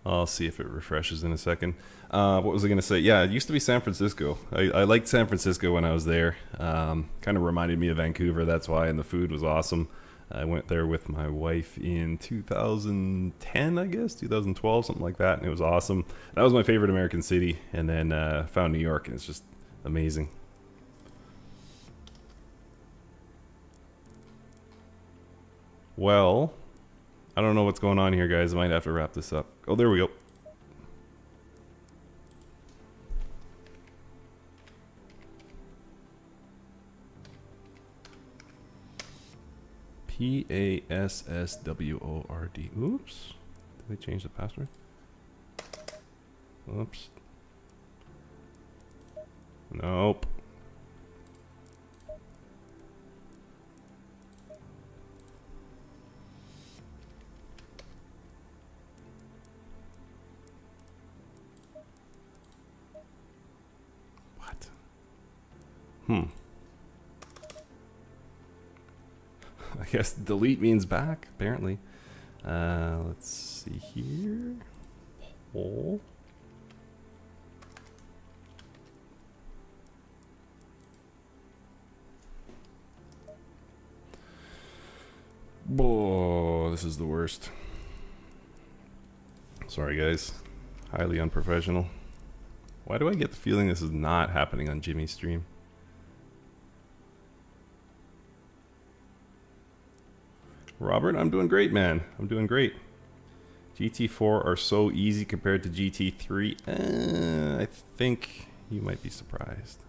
I'll see if it refreshes in a second. What was I going to say? Yeah, it used to be San Francisco. I liked San Francisco when I was there. Kind of reminded me of Vancouver, that's why, and the food was awesome. I went there with my wife in 2010, I guess, 2012, something like that, and it was awesome. That was my favorite American city, and then found New York, and it's just amazing. Well, I don't know what's going on here, guys. I might have to wrap this up. Oh, there we go. P-A-S-S-W-O-R-D. Oops. Did they change the password? Oops. Nope. What? I guess delete means back, apparently. Let's see here. Oh. Oh, this is the worst. Sorry, guys. Highly unprofessional. Why do I get the feeling this is not happening on Jimmy's stream? Robert, I'm doing great, man. I'm doing great. GT4 are so easy compared to GT3. I think you might be surprised.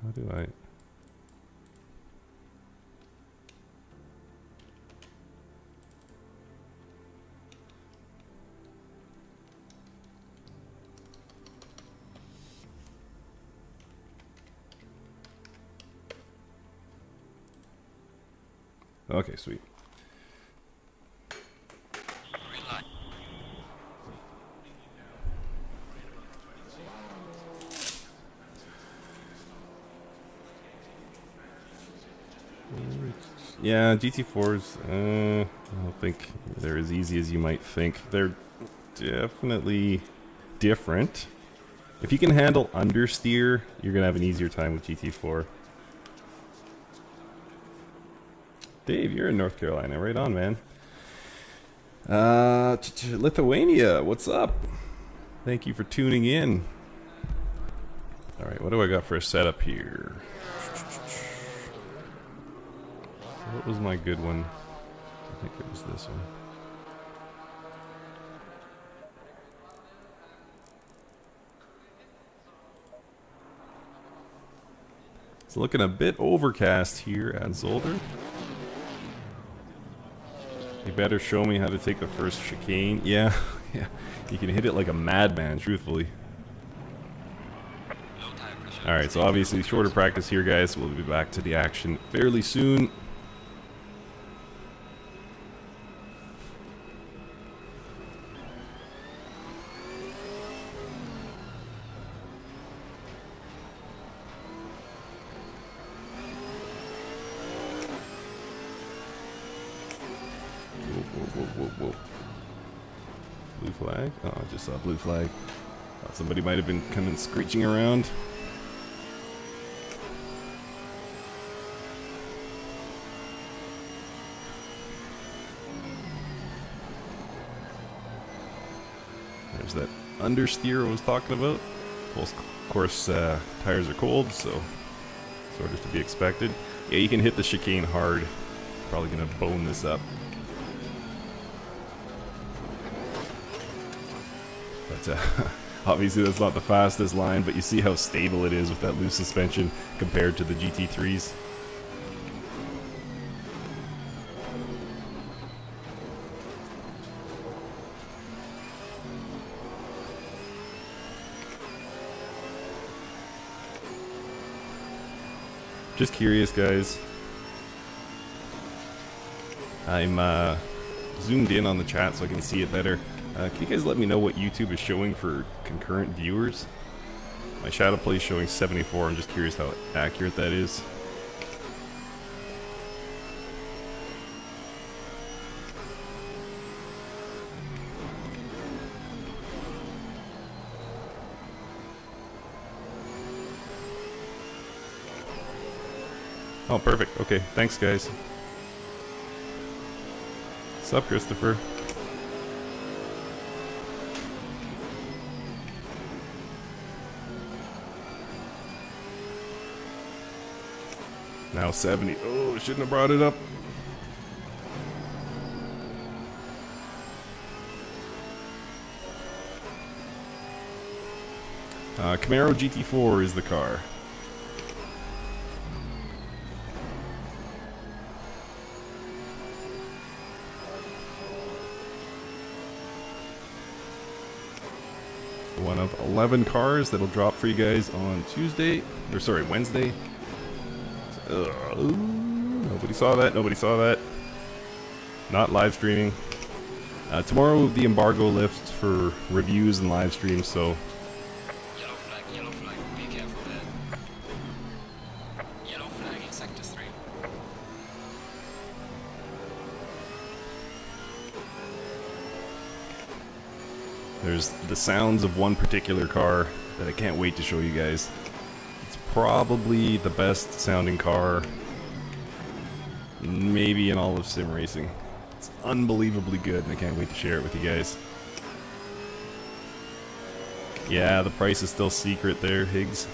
How do I... Okay, sweet. Yeah, GT4s, I don't think they're as easy as you might think. They're definitely different. If you can handle understeer, you're going to have an easier time with GT4. Dave, you're in North Carolina. Right on, man. Lithuania, what's up? Thank you for tuning in. Alright, what do I got for a setup here? What was my good one? I think it was this one. It's looking a bit overcast here at Zolder. You better show me how to take the first chicane. Yeah, yeah. You can hit it like a madman, truthfully. Alright, so obviously shorter practice here, guys. We'll be back to the action fairly soon. Whoa. Blue flag? Oh, I just saw blue flag. Thought somebody might have been coming screeching around. There's that understeer I was talking about. Of course, tires are cold, so sort of to be expected. Yeah, you can hit the chicane hard. Probably gonna bone this up. But obviously that's not the fastest line, but you see how stable it is with that loose suspension compared to the GT3s. Just curious, guys. I'm zoomed in on the chat so I can see it better. Can you guys let me know what YouTube is showing for concurrent viewers? My shadow play is showing 74. I'm just curious how accurate that is. Oh, perfect. Okay, thanks, guys. What's up, Christopher? Now 70. Oh, shouldn't have brought it up. Camaro GT4 is the car. One of 11 cars that'll drop for you guys on Tuesday, or sorry, Wednesday. Nobody saw that. Nobody saw that. Not live streaming. Tomorrow the embargo lifts for reviews and live streams, so. Yellow flag, be careful there. Yellow flag in sector 3. There's the sounds of one particular car that I can't wait to show you guys. It's probably the best sounding car maybe in all of sim racing. It's unbelievably good and I can't wait to share it with you guys. Yeah, the price is still secret there, Higgs.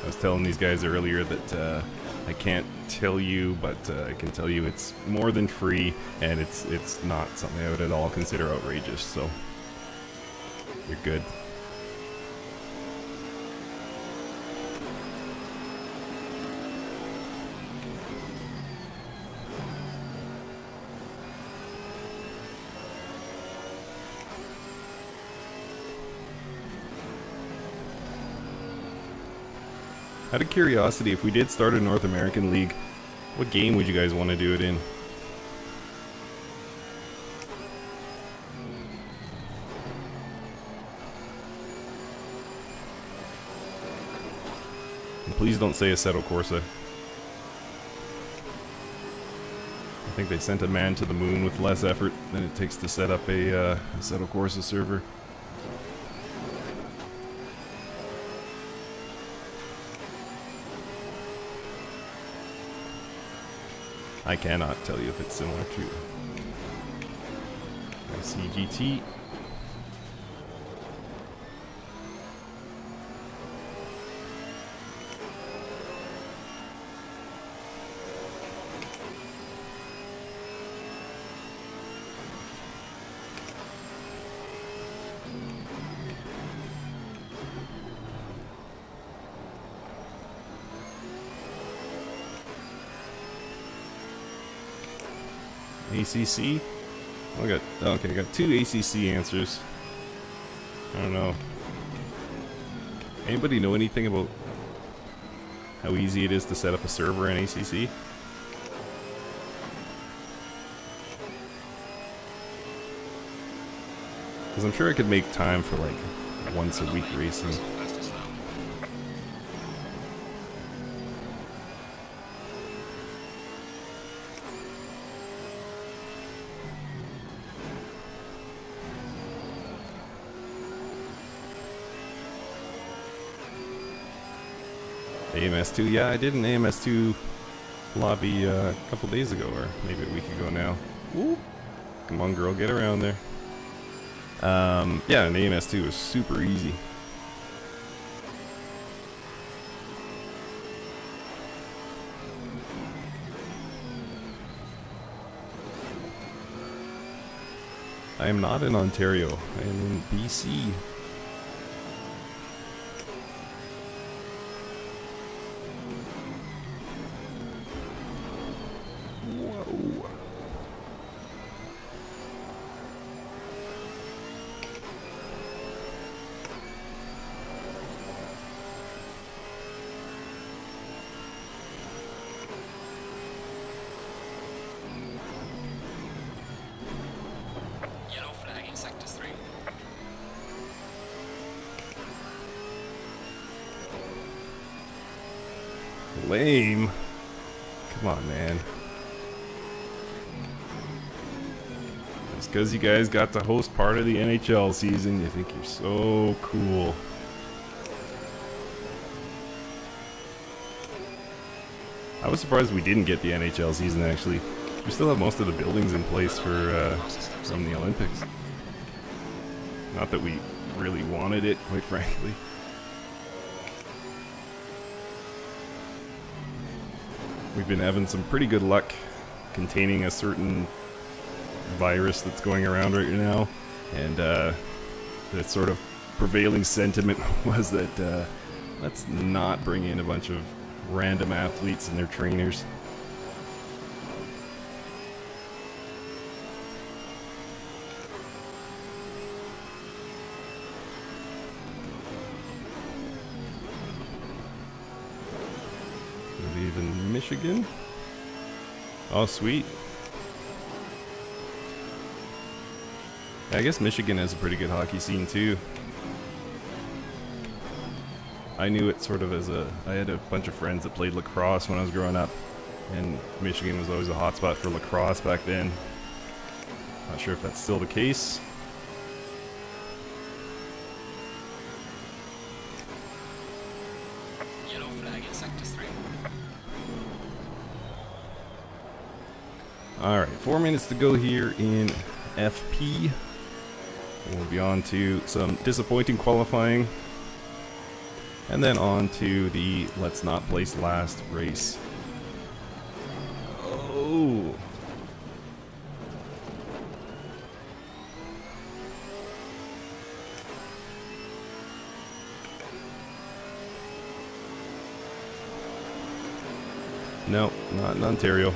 I was telling these guys earlier that I can't tell you, but I can tell you it's more than free, and it's not something I would at all consider outrageous, so you're good. Out of curiosity, if we did start a North American League, what game would you guys want to do it in? And please don't say Assetto Corsa. I think they sent a man to the moon with less effort than it takes to set up a Assetto Corsa server. I cannot tell you if it's similar to ACC GT. ACC? I got two ACC answers. I don't know. Anybody know anything about how easy it is to set up a server in ACC? Because I'm sure I could make time for like once a week racing. AMS2, yeah, I did an AMS2 lobby a couple days ago, or maybe a week ago now. Woo. Come on, girl, get around there. Yeah, an AMS2 was super easy. I am not in Ontario. I am in BC. Whoa. Yellow flag in sector 3. Lame. Come on, man. Just because you guys got to host part of the NHL season, you think you're so cool. I was surprised we didn't get the NHL season, actually. We still have most of the buildings in place for from the Olympics. Not that we really wanted it, quite frankly. We've been having some pretty good luck containing a certain virus that's going around right now, and the sort of prevailing sentiment was that let's not bring in a bunch of random athletes and their trainers. Maybe even Michigan. Oh, sweet. I guess Michigan has a pretty good hockey scene too. I knew it sort of as I had a bunch of friends that played lacrosse when I was growing up, and Michigan was always a hot spot for lacrosse back then. Not sure if that's still the case. Yellow flag in sector 3. Alright, 4 minutes to go here in FP. We'll be on to some disappointing qualifying. And then on to the let's not place last race. Oh. No, not in Ontario.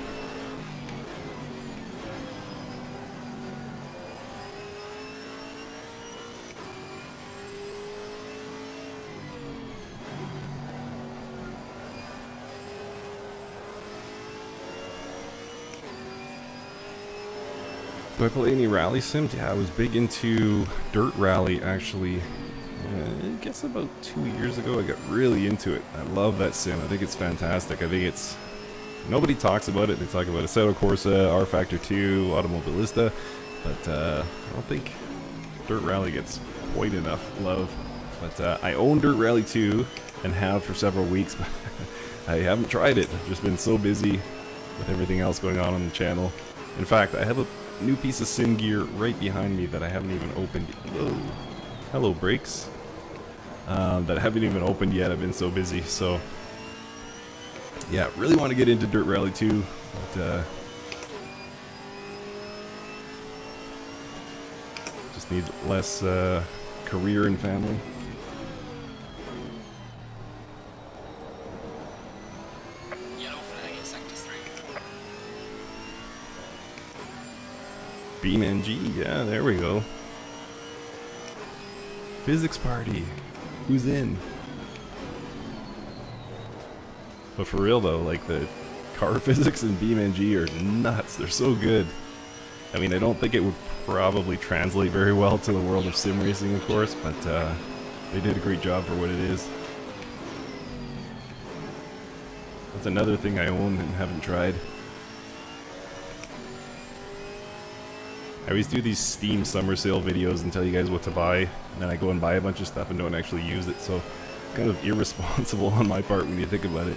Do I play any rally sim? Yeah, I was big into Dirt Rally actually. I guess about 2 years ago I got really into it. I love that sim. I think it's fantastic. I think it's... Nobody talks about it. They talk about Assetto Corsa, R Factor 2, Automobilista, but I don't think Dirt Rally gets quite enough love. But I own Dirt Rally 2 and have for several weeks, but I haven't tried it. I've just been so busy with everything else going on the channel. In fact, I have a new piece of sim gear right behind me that I haven't even opened. Whoa. Hello, brakes. That I haven't even opened yet. I've been so busy. So, yeah, really want to get into Dirt Rally 2. But, just need less career and family. Yellow flag in sector 3. Beam NG, yeah, there we go. Physics party. Who's in? But for real though, like the car physics in Beam NG are nuts. They're so good. I mean, I don't think it would probably translate very well to the world of sim racing, of course, but they did a great job for what it is. That's another thing I own and haven't tried. I always do these Steam summer sale videos and tell you guys what to buy, and then I go and buy a bunch of stuff and don't actually use it, so it's kind of irresponsible on my part when you think about it.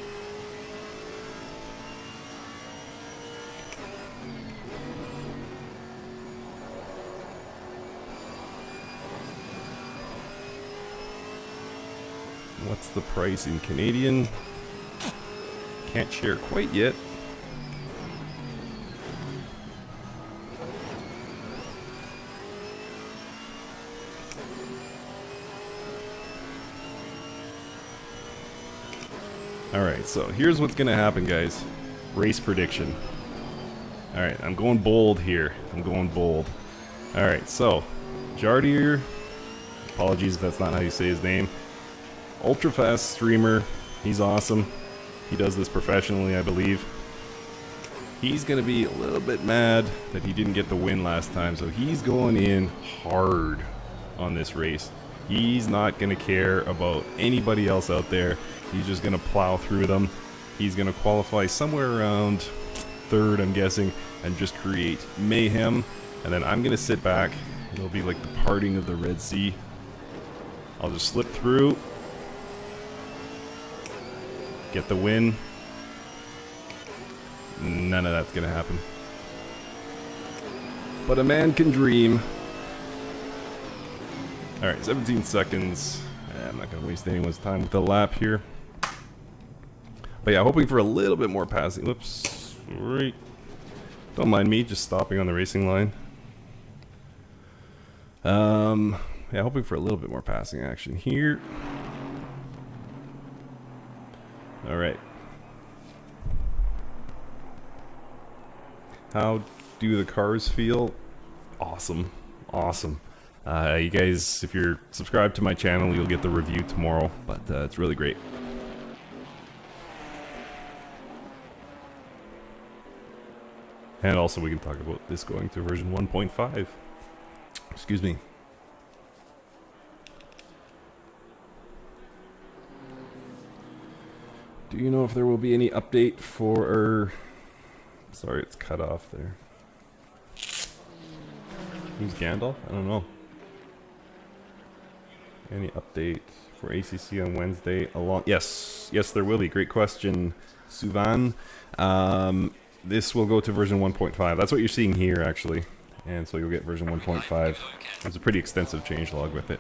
What's the price in Canadian? Can't share quite yet. Alright, so here's what's gonna happen, guys. Race prediction. Alright, I'm going bold here. I'm going bold. Alright, so Jardier, apologies if that's not how you say his name. Ultra fast streamer. He's awesome. He does this professionally, I believe. He's gonna be a little bit mad that he didn't get the win last time, so he's going in hard on this race. He's not gonna care about anybody else out there. He's just gonna plow through them. He's gonna qualify somewhere around third, I'm guessing, and just create mayhem. And then I'm gonna sit back. It'll be like the parting of the Red Sea. I'll just slip through, get the win. None of that's gonna happen. But a man can dream. Alright, 17 seconds. I'm not gonna waste anyone's time with the lap here. But yeah, hoping for a little bit more passing. Whoops. Right. Don't mind me just stopping on the racing line. Yeah, hoping for a little bit more passing action here. Alright. How do the cars feel? Awesome. Awesome. You guys, if you're subscribed to my channel, you'll get the review tomorrow, but it's really great. And also we can talk about this going to version 1.5. Excuse me. Do you know if there will be any update for... Sorry, it's cut off there. Who's Gandalf? I don't know. Any update for ACC on Wednesday? Yes, there will be. Great question, Suvan. This will go to version 1.5. That's what you're seeing here, actually. And so you'll get version 1.5. There's a pretty extensive changelog with it.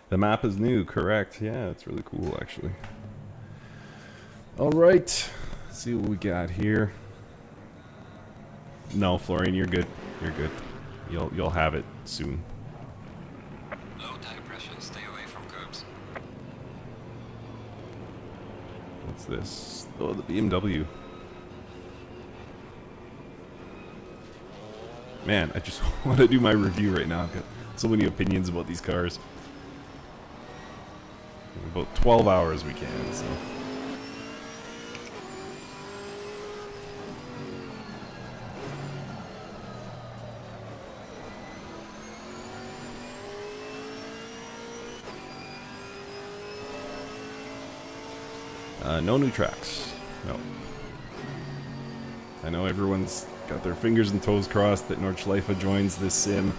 The map is new, correct. Yeah, it's really cool, actually. Alright, let's see what we got here. No, Florian, you're good. You're good. You'll have it soon. Low tire pressure, stay away from curbs. What's this? Oh, the BMW. Man, I just want to do my review right now. I've got so many opinions about these cars. In about 12 hours we can, so. No new tracks. No. I know everyone's got their fingers and toes crossed that Nordschleife joins this sim.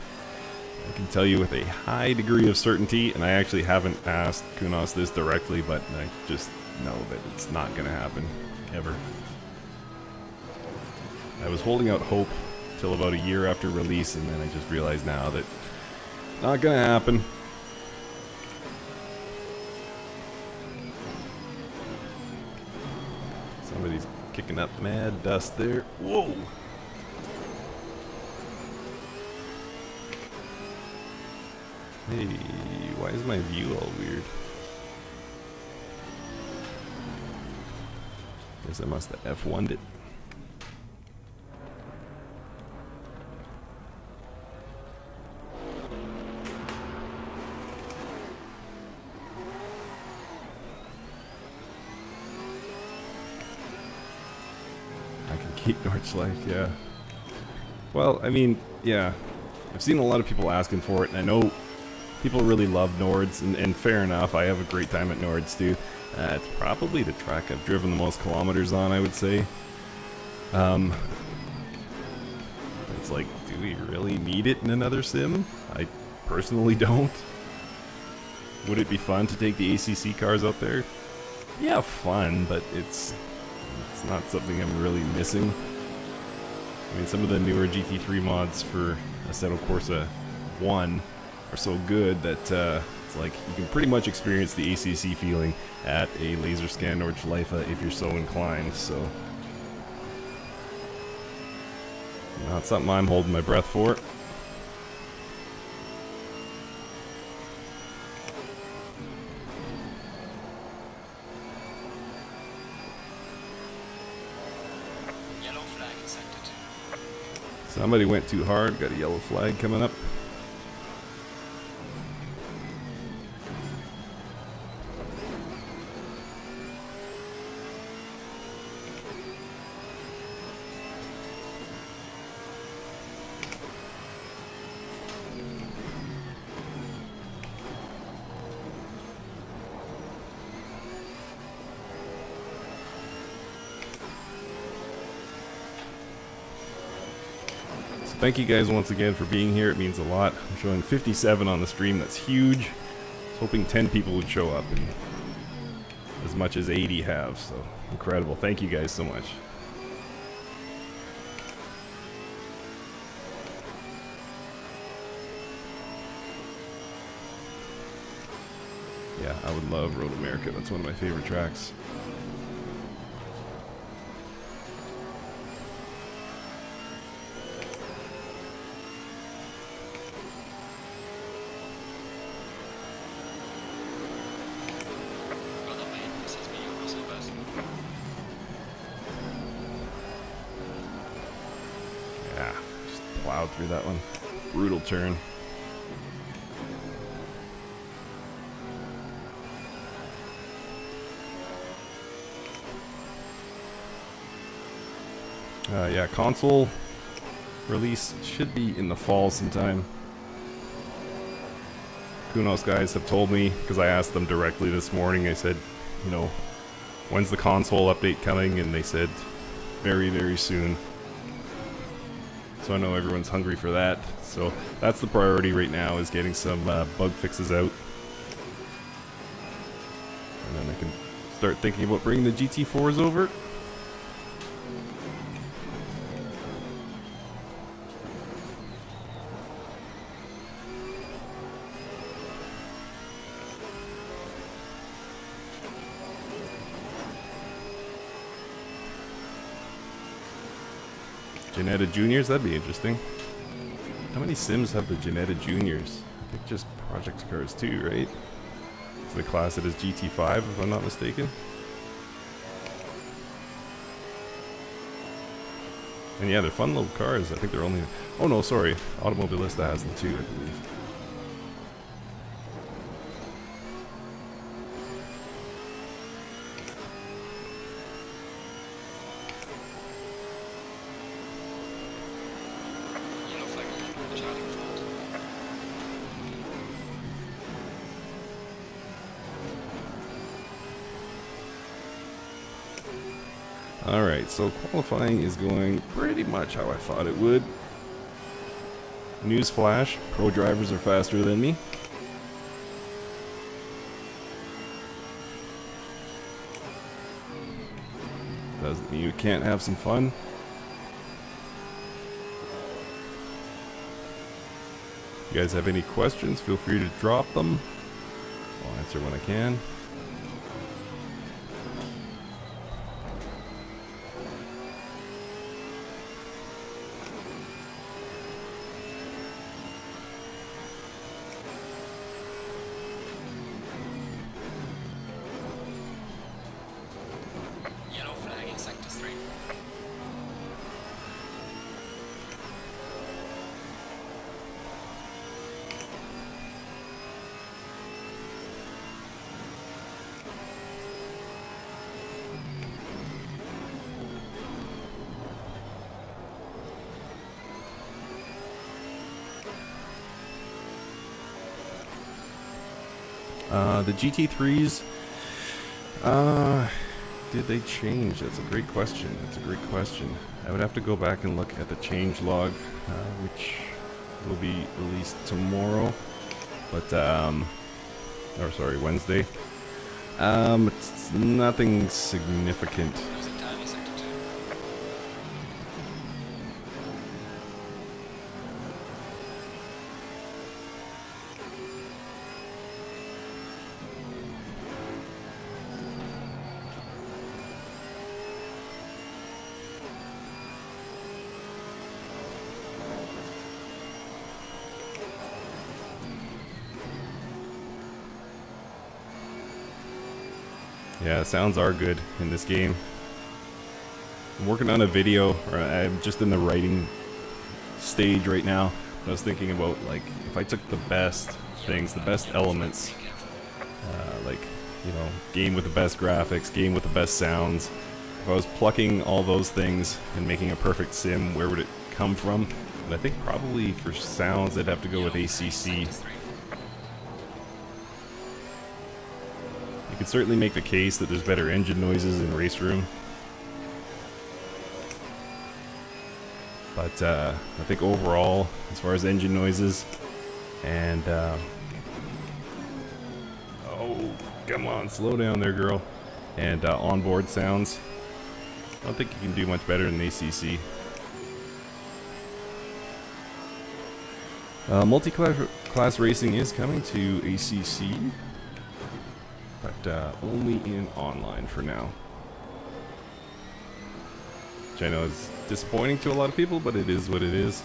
I can tell you with a high degree of certainty, and I actually haven't asked Kunos this directly, but I just know that it's not going to happen. Ever. I was holding out hope till about a year after release, and then I just realized now that not going to happen. Somebody's kicking up mad dust there. Whoa! Hey, why is my view all weird? Guess I must have F1'd it. I can keep Nordschleife, yeah. Well, I mean, yeah. I've seen a lot of people asking for it, and I know people really love Nords, and fair enough, I have a great time at Nords too. It's probably the track I've driven the most kilometers on, I would say. It's like, do we really need it in another sim? I personally don't. Would it be fun to take the ACC cars out there? Yeah, fun, but it's not something I'm really missing. I mean, some of the newer GT3 mods for Assetto Corsa 1 are so good that it's like you can pretty much experience the ACC feeling at a laser scan or Nordschleife if you're so inclined. So Not something I'm holding my breath for. Yellow flag in sector 2. Somebody went too hard. Got a yellow flag coming up. Thank you guys once again for being here. It means a lot. I'm showing 57 on the stream. That's huge. I was hoping 10 people would show up, and as much as 80 have. So incredible. Thank you guys so much. Yeah, I would love Road America. That's one of my favorite tracks. Yeah, just plowed through that one. Brutal turn. Yeah, console release should be in the fall sometime. Kunos guys have told me, because I asked them directly this morning, I said, you know, when's the console update coming? And they said, very, very soon. So I know everyone's hungry for that. So that's the priority right now, is getting some bug fixes out. And then I can start thinking about bringing the GT4s over. Janetta Juniors, that'd be interesting. How many Sims have the Janetta Juniors? I think just Project Cars 2, right? So they class it as GT5, if I'm not mistaken. And yeah, they're fun little cars. I think they're only... Oh no, sorry. Automobilista has them too, I believe. Alright, so qualifying is going pretty much how I thought it would. Newsflash, pro drivers are faster than me. Doesn't mean you can't have some fun. If you guys have any questions, feel free to drop them. I'll answer when I can. The GT3s, did they change? That's a great question. That's a great question. I would have to go back and look at the change log, which will be released tomorrow, but, or sorry, Wednesday. It's nothing significant. Yeah, sounds are good in this game. I'm working on a video, or I'm just in the writing stage right now. I was thinking about, like, if I took the best things, the best elements, like, you know, game with the best graphics, game with the best sounds. If I was plucking all those things and making a perfect sim, where would it come from? And I think probably for sounds, I'd have to go with ACC. You could certainly make the case that there's better engine noises in Race Room. But I think overall, as far as engine noises and oh, come on, slow down there, girl. And onboard sounds, I don't think you can do much better than ACC. Multi-class racing is coming to ACC, but only in online for now. Which I know is disappointing to a lot of people, but it is what it is.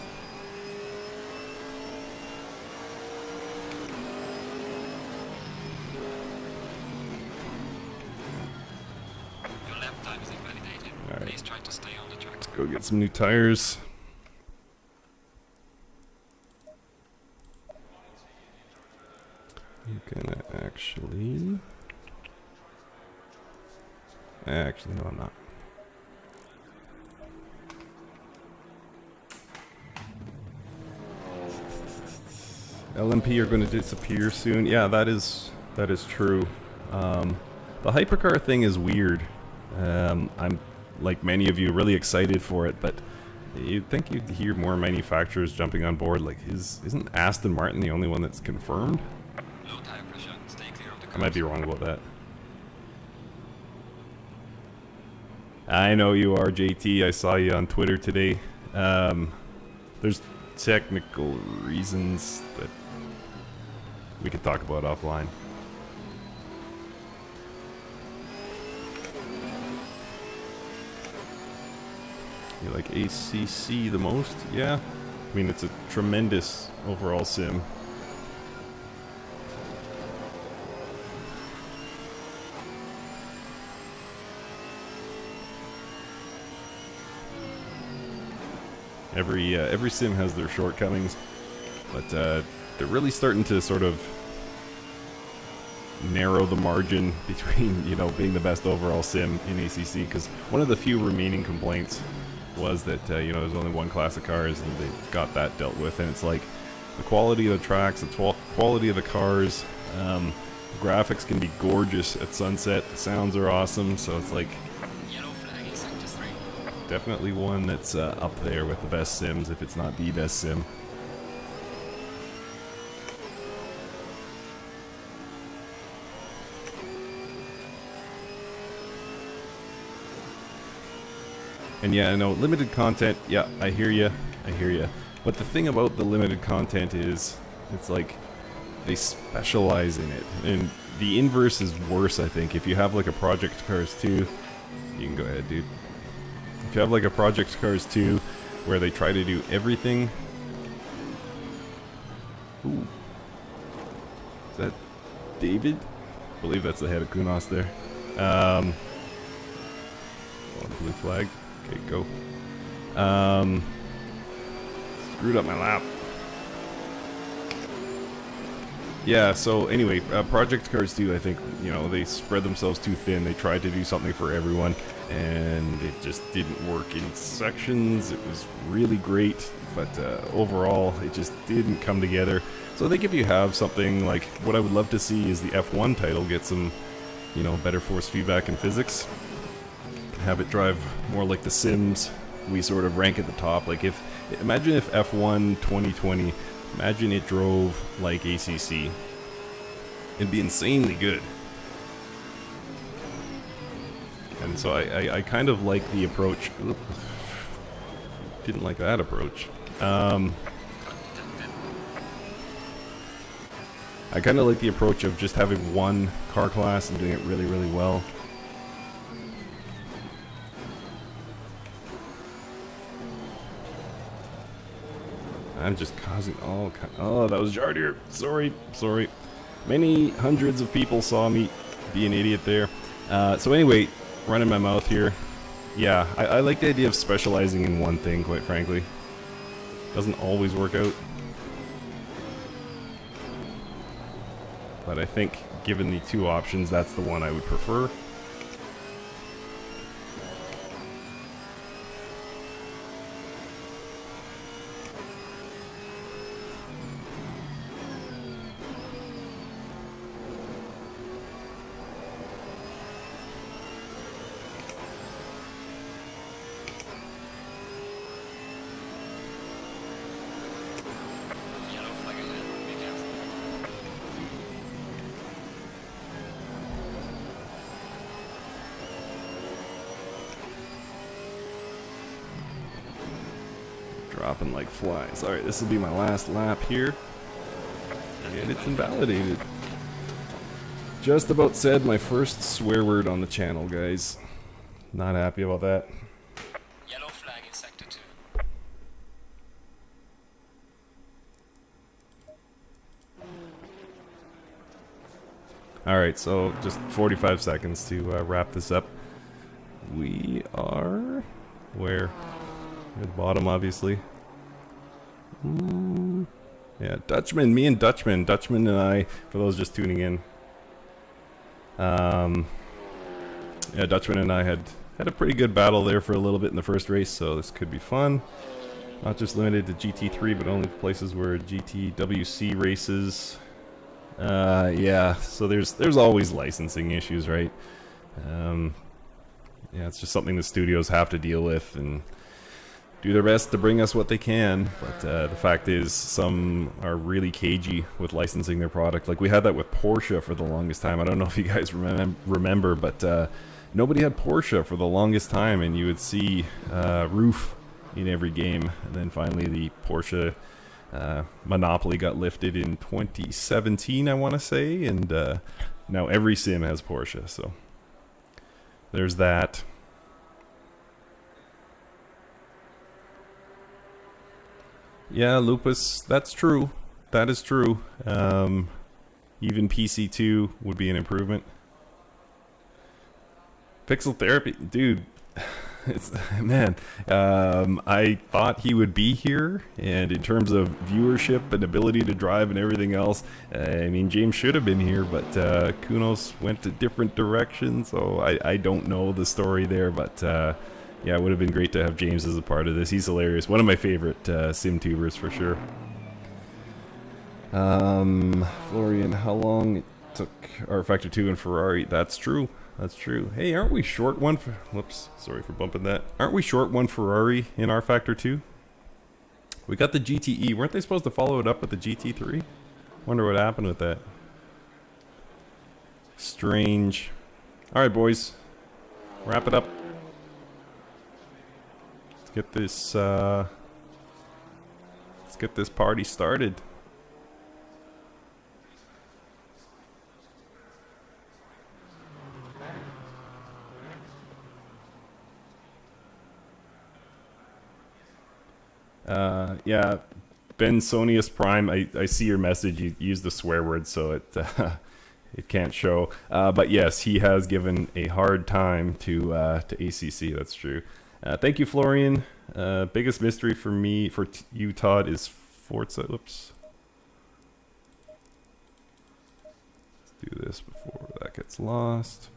Your lap time is invalidated. All right. Please try to stay on the track. Let's go get some new tires. I'm gonna actually no, I'm not. LMP are going to disappear soon. Yeah, that is true. The hypercar thing is weird. I'm, like many of you, really excited for it, but you'd think you'd hear more manufacturers jumping on board. Like, isn't Aston Martin the only one that's confirmed? Low tire pressure. Stay clear of the I might be wrong about that. I know you are, JT. I saw you on Twitter today. There's technical reasons that we could talk about offline. You like ACC the most? Yeah. I mean, it's a tremendous overall sim. Every sim has their shortcomings, but they're really starting to sort of narrow the margin between, you know, being the best overall sim in ACC, because one of the few remaining complaints was that, you know, there's only one class of cars, and they got that dealt with, and it's like, the quality of the tracks, the quality of the cars, the graphics can be gorgeous at sunset, the sounds are awesome, so it's like, Yellow flag in sector 3. definitely one that's up there with the best sims, if it's not the best sim. And yeah, I know, limited content, yeah, I hear you. But the thing about the limited content is, it's like, they specialize in it. And the inverse is worse, I think. If you have like a Project Cars 2, you can go ahead, dude. If you have like a Project Cars 2, where they try to do everything. Ooh. Is that David? I believe that's the head of Kunos there. Oh, blue flag. Okay, go. Screwed up my lap. Yeah, so anyway, Project Cars 2, I think, you know, they spread themselves too thin. They tried to do something for everyone, and it just didn't work in sections. It was really great, but overall, it just didn't come together. So I think if you have something like, what I would love to see is the F1 title get some, you know, better force feedback and physics. Have it drive more like the Sims. We sort of rank at the top. Like, imagine if F1 2020, imagine it drove like ACC. It'd be insanely good. And so I kind of like the approach. Oop. Didn't like that approach. I kind of like the approach of just having one car class and doing it really, really well. I'm just causing all kind. Oh, that was Jardir. Sorry. Many hundreds of people saw me be an idiot there. So anyway, running my mouth here. Yeah, I like the idea of specializing in one thing, quite frankly. Doesn't always work out. But I think, given the two options, that's the one I would prefer. Yellow flag ahead. Be careful. Dropping like flies. Alright, this will be my last lap here. And it's invalidated. Just about said my first swear word on the channel, guys. Not happy about that. Yellow flag in sector 2. Alright, so just 45 seconds to wrap this up. We are... where? At the bottom, obviously. Yeah, Dutchman, me and Dutchman. Dutchman and I, for those just tuning in. Yeah, Dutchman and I had a pretty good battle there for a little bit in the first race, so this could be fun. Not just limited to GT3, but only places where GTWC races. Yeah, so there's always licensing issues, right? Yeah, it's just something the studios have to deal with and do their best to bring us what they can. But the fact is, some are really cagey with licensing their product. Like we had that with Porsche for the longest time. I don't know if you guys remember, but nobody had Porsche for the longest time, and you would see roof in every game. And then finally, the Porsche monopoly got lifted in 2017, I want to say, and now every sim has Porsche. So there's that. Yeah, Lupus, that's true. That is true. Even PC2 would be an improvement. Pixel Therapy, dude. It's, man, I thought he would be here, and in terms of viewership and ability to drive and everything else, I mean, James should have been here, but Kunos went a different direction, so I don't know the story there, but yeah, it would have been great to have James as a part of this. He's hilarious. One of my favorite SimTubers for sure. Florian, how long it took our Factor 2 and Ferrari? That's true. That's true. Hey, aren't we short one for... Whoops, sorry for bumping that. Aren't we short one Ferrari in our Factor 2? We got the GTE. Weren't they supposed to follow it up with the GT3? Wonder what happened with that. Strange. Alright, boys. Wrap it up. Let's get this party started. Yeah, Bensonius Prime, I see your message. You used the swear word, so it it can't show. But yes, he has given a hard time to ACC. That's true. Thank you, Florian. Biggest mystery for me, for you, Todd, is Forza. Oops. Let's do this before that gets lost.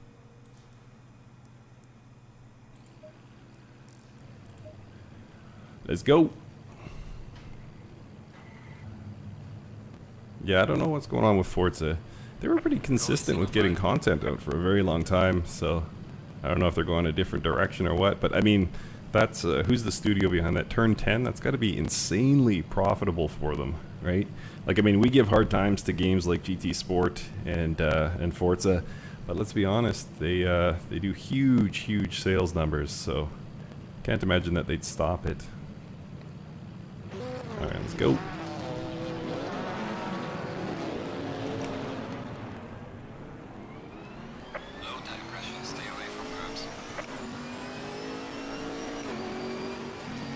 Let's go. Yeah, I don't know what's going on with Forza. They were pretty consistent with getting content out for a very long time, so I don't know if they're going a different direction or what, but I mean, that's who's the studio behind that? Turn 10? That's got to be insanely profitable for them, right? Like, I mean, we give hard times to games like GT Sport and Forza, but let's be honest, they do huge sales numbers, so can't imagine that they'd stop it. All right, let's go.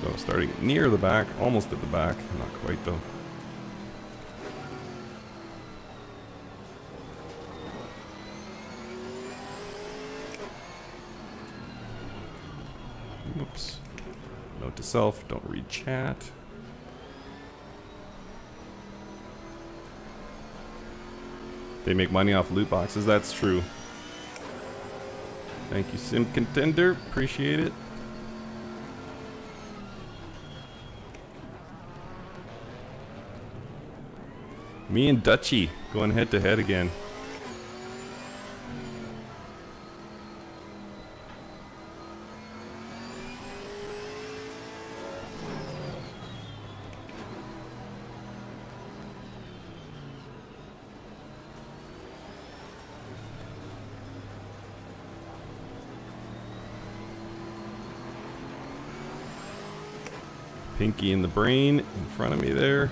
So starting near the back, almost at the back, not quite though. myself, don't read chat. They make money off loot boxes, that's true. Thank you, Sim Contender, appreciate it. Me and Dutchy going head to head again. Pinky in the brain in front of me there.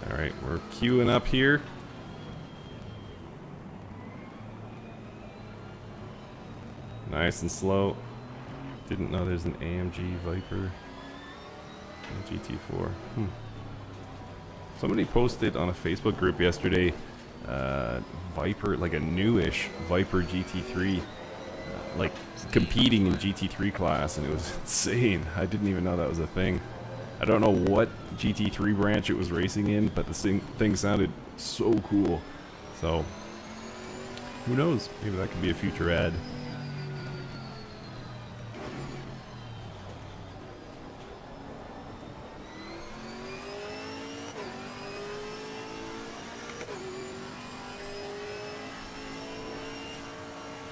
Alright, we're queuing up here. Nice and slow. Didn't know there's an AMG Viper GT4. Somebody posted on a Facebook group yesterday, Viper, like a newish Viper GT3, like competing in GT3 class, and it was insane. I didn't even know that was a thing. I don't know what GT3 branch it was racing in, but the thing sounded so cool. So, who knows? Maybe that could be a future ad.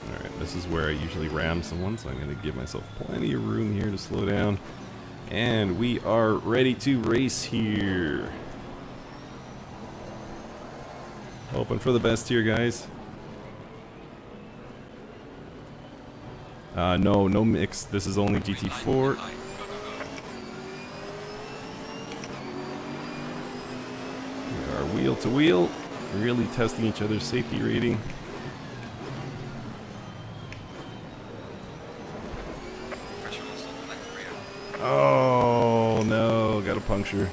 Alright, this is where I usually ram someone, so I'm going to give myself plenty of room here to slow down. And we are ready to race here. Hoping for the best here, guys. No mix. This is only GT4. We are wheel to wheel, really testing each other's safety rating. Oh no, got a puncture.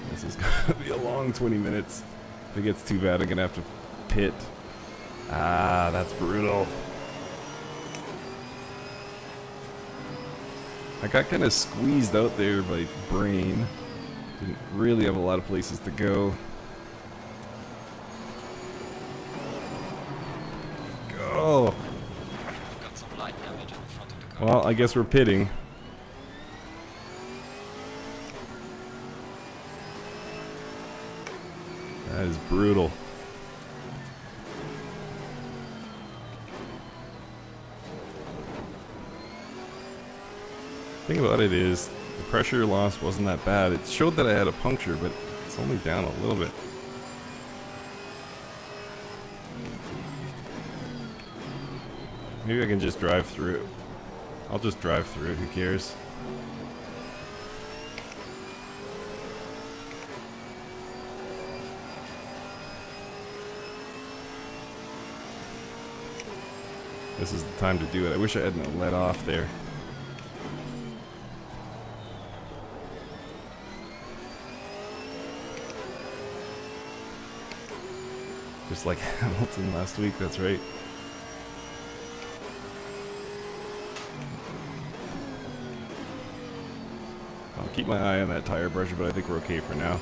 This is gonna be a long 20 minutes. If it gets too bad, I'm gonna have to pit. Ah, that's brutal. I got kind of squeezed out there by brain. Didn't really have a lot of places to go. Go! Got some light damage in the front of the car. Well, I guess we're pitting. That is brutal. The thing about it is, the pressure loss wasn't that bad. It showed that I had a puncture, but it's only down a little bit. Maybe I can just drive through. I'll just drive through, who cares? This is the time to do it. I wish I hadn't let off there. Just like Hamilton last week, that's right. I'll keep my eye on that tire pressure, but I think we're okay for now.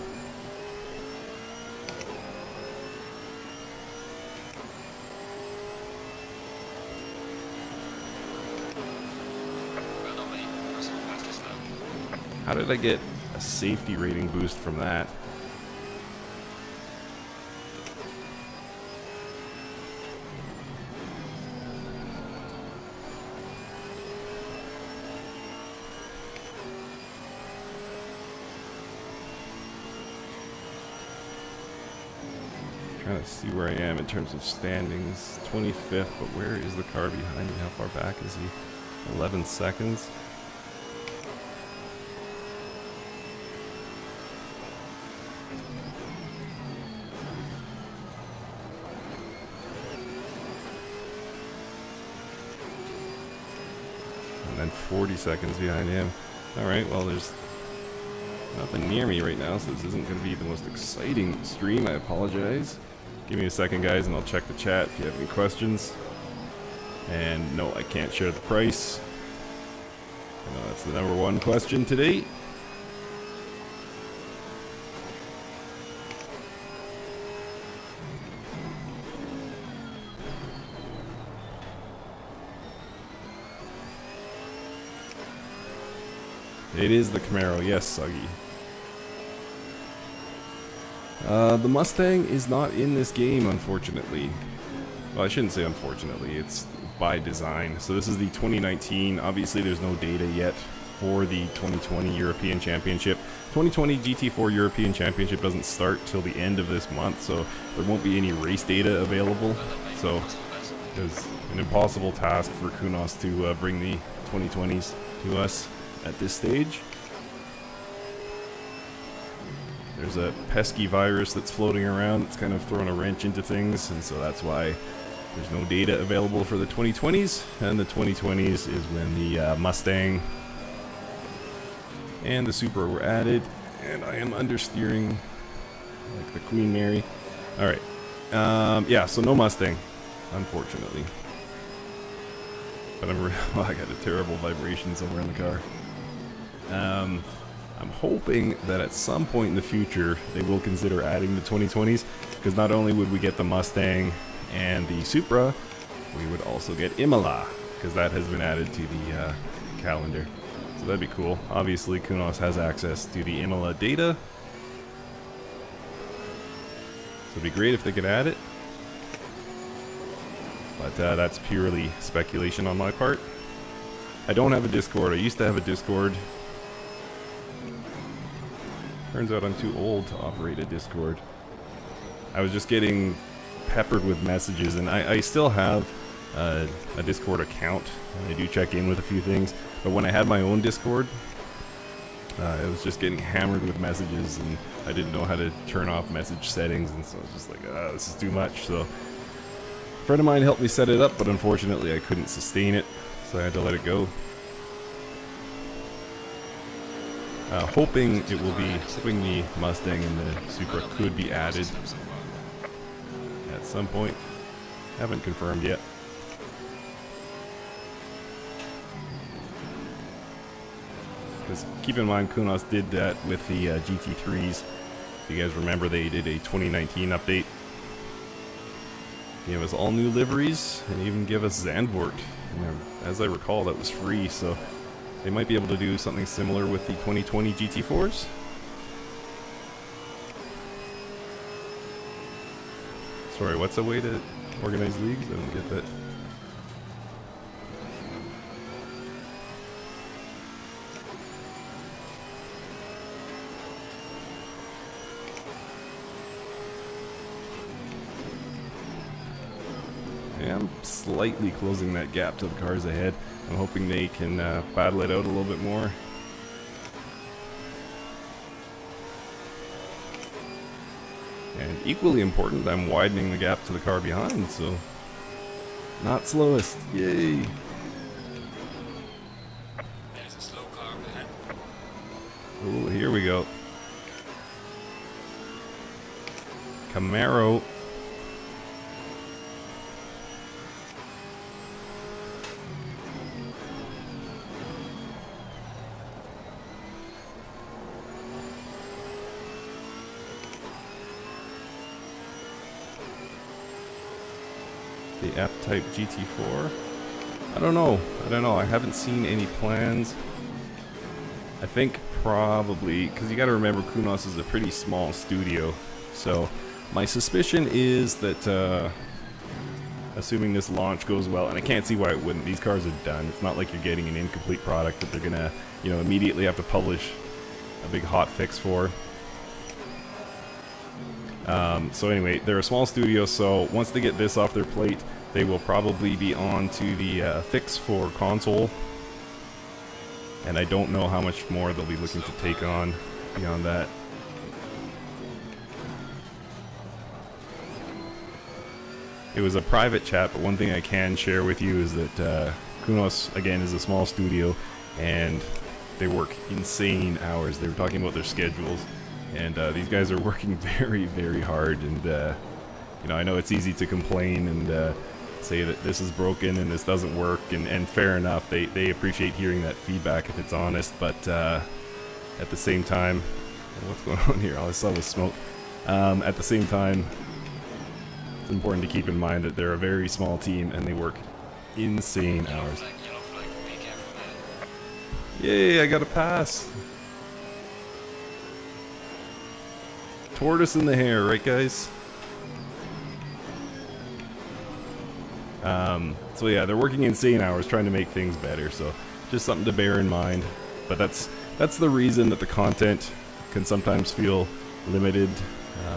How did I get a safety rating boost from that? Trying to see where I am in terms of standings. 25th, but where is the car behind me? How far back is he? 11 seconds. And then 40 seconds behind him. Alright, well there's nothing near me right now, so this isn't going to be the most exciting stream. I apologize. Give me a second, guys, and I'll check the chat if you have any questions. And no, I can't share the price. I know that's the #1 question today. It is the Camaro, yes, Suggy. The Mustang is not in this game, unfortunately. Well, I shouldn't say unfortunately, it's by design. So this is the 2019, obviously there's no data yet for the 2020 European Championship. 2020 GT4 European Championship doesn't start till the end of this month, so there won't be any race data available. So it's an impossible task for Kunos to bring the 2020s to us at this stage. There's a pesky virus that's floating around that's kind of thrown a wrench into things, and so that's why there's no data available for the 2020s. And the 2020s is when the Mustang and the Supra were added, and I am understeering like the Queen Mary. Alright, yeah, so no Mustang, unfortunately. But oh, I got a terrible vibration somewhere in the car. I'm hoping that at some point in the future they will consider adding the 2020s, because not only would we get the Mustang and the Supra, we would also get Imola, because that has been added to the calendar. So that'd be cool. Obviously Kunos has access to the Imola data, so it'd be great if they could add it. But that's purely speculation on my part. I don't have a Discord. I used to have a Discord. Turns out I'm too old to operate a Discord. I was just getting peppered with messages, and I still have a Discord account, and I do check in with a few things. But when I had my own Discord, it was just getting hammered with messages, and I didn't know how to turn off message settings, and so I was just like, this is too much. So a friend of mine helped me set it up, but unfortunately I couldn't sustain it, so I had to let it go. Hoping it will be, hoping the Mustang and the Supra could be added at some point. Haven't confirmed yet. Because keep in mind, Kunos did that with the GT3s. If you guys remember, they did a 2019 update. Gave us all new liveries, and even give us Zandvoort. As I recall, that was free, so they might be able to do something similar with the 2020 GT4s. Sorry, what's a way to organize leagues? I don't get that. Yeah, I'm slightly closing that gap to the cars ahead. I'm hoping they can battle it out a little bit more. And equally important, I'm widening the gap to the car behind, so not slowest. Yay! There's a slow car behind. Oh, here we go. Camaro. The F-Type GT4. I don't know. I haven't seen any plans. I think probably, because you got to remember Kunos is a pretty small studio. So my suspicion is that, assuming this launch goes well, and I can't see why it wouldn't. These cars are done. It's not like you're getting an incomplete product that they're gonna, immediately have to publish a big hot fix for. So anyway, they're a small studio, so once they get this off their plate, they will probably be on to the fix for console. And I don't know how much more they'll be looking to take on beyond that. It was a private chat, but one thing I can share with you is that Kunos, again, is a small studio, and they work insane hours. They were talking about their schedules, and these guys are working very, very hard. And you know, I know it's easy to complain and say that this is broken and this doesn't work, and fair enough. They appreciate hearing that feedback if it's honest, but at the same time, what's going on here? All I saw was smoke. At the same time, it's important to keep in mind that they're a very small team and they work insane hours. Yellow flag, be careful there. Yay, I got a pass. Tortoise in the hair, right guys? So yeah, they're working insane hours trying to make things better, so just something to bear in mind. But that's the reason that the content can sometimes feel limited,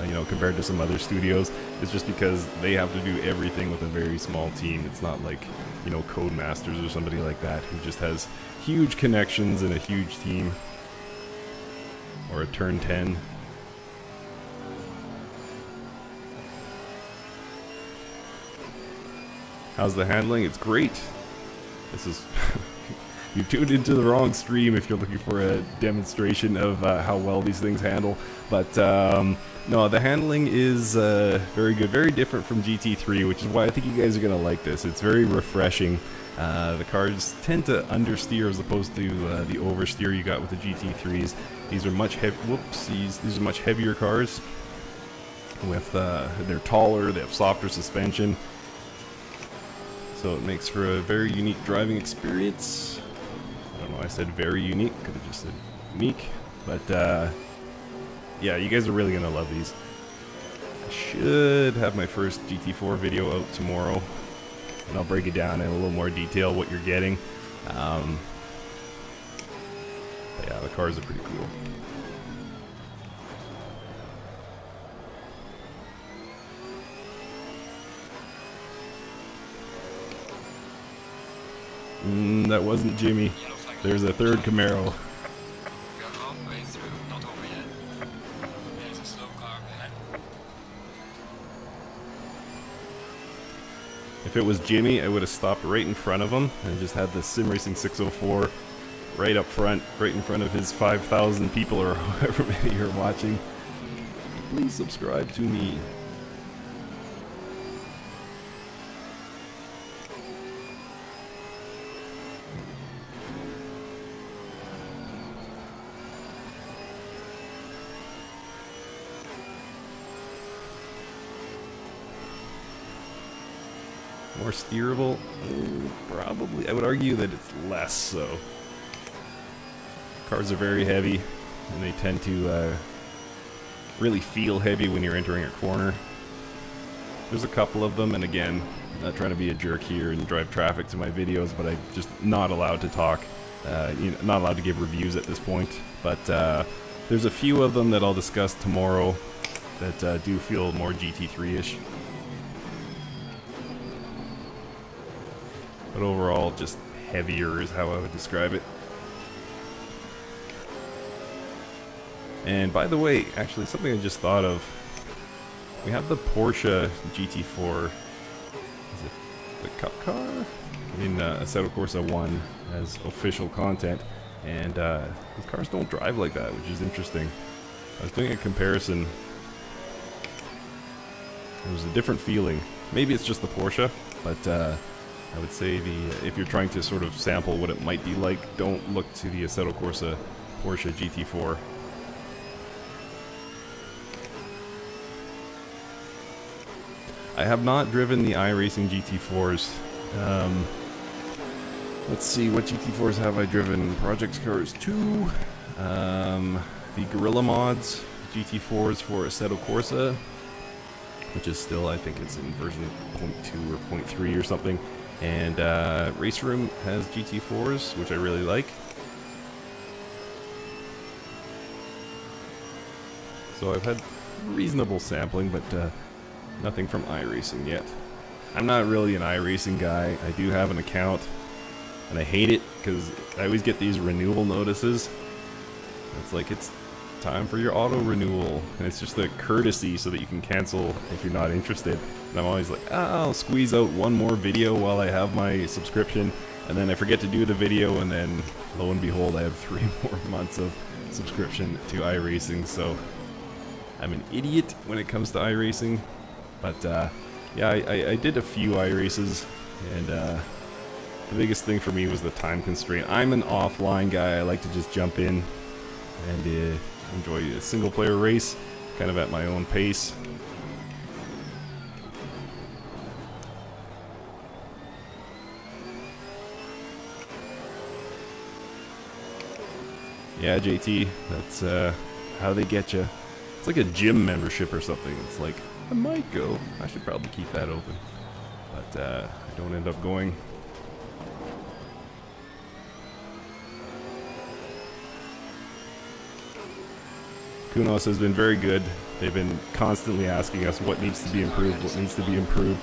you know, compared to some other studios. It's just because they have to do everything with a very small team. It's not like, you know, Codemasters or somebody like that who just has huge connections and a huge team. Or a Turn 10. How's the handling? It's great. This is... You've tuned into the wrong stream if you're looking for a demonstration of how well these things handle. But no, the handling is very good. Very different from GT3, which is why I think you guys are going to like this. It's very refreshing. The cars tend to understeer as opposed to the oversteer you got with the GT3s. These are much these are much heavier cars. With they're taller, they have softer suspension. So it makes for a very unique driving experience. I don't know, I said very unique, could have just said unique. But yeah, you guys are really going to love these. I should have my first GT4 video out tomorrow. And I'll break it down in a little more detail what you're getting. But yeah, the cars are pretty cool. That wasn't Jimmy. Yellow flag. There's a third Camaro. We are halfway through, not over yet. There's a slow car ahead. If it was Jimmy, I would have stopped right in front of him and just had the Sim Racing 604 right up front, right in front of his 5,000 people or however many are watching. Please subscribe to me. More steerable? Probably. I would argue that it's less so. Cars are very heavy, and they tend to really feel heavy when you're entering a corner. There's a couple of them, and again, I'm not trying to be a jerk here and drive traffic to my videos, but I'm just not allowed to talk, not allowed to give reviews at this point. But there's a few of them that I'll discuss tomorrow that do feel more GT3-ish. But overall, just heavier is how I would describe it. And by the way, actually, something I just thought of. We have the Porsche GT4. Is it the Cup car? In Assetto Corsa 1 as official content. And these cars don't drive like that, which is interesting. I was doing a comparison. It was a different feeling. Maybe it's just the Porsche, but I would say if you're trying to sort of sample what it might be like, don't look to the Assetto Corsa Porsche GT4. I have not driven the iRacing GT4s. Let's see, what GT4s have I driven? Project Cars 2, the Gorilla Mods GT4s for Assetto Corsa, which is still, I think it's in version 0.2 or 0.3 or something. And Race Room has GT4s, which I really like. So I've had reasonable sampling, but nothing from iRacing yet. I'm not really an iRacing guy. I do have an account, and I hate it because I always get these renewal notices. It's like, it's time for your auto renewal, and it's just a courtesy so that you can cancel if you're not interested. And I'm always like, I'll squeeze out one more video while I have my subscription, and then I forget to do the video, and then lo and behold, I have 3 more months of subscription to iRacing. So I'm an idiot when it comes to iRacing. But yeah, I did a few iRaces, and the biggest thing for me was the time constraint. I'm an offline guy. I like to just jump in and enjoy a single player race, kind of at my own pace. Yeah, JT, that's how they get you. It's like a gym membership or something. It's like, I might go. I should probably keep that open. But I don't end up going. Kunos has been very good. They've been constantly asking us what needs to be improved, what needs to be improved.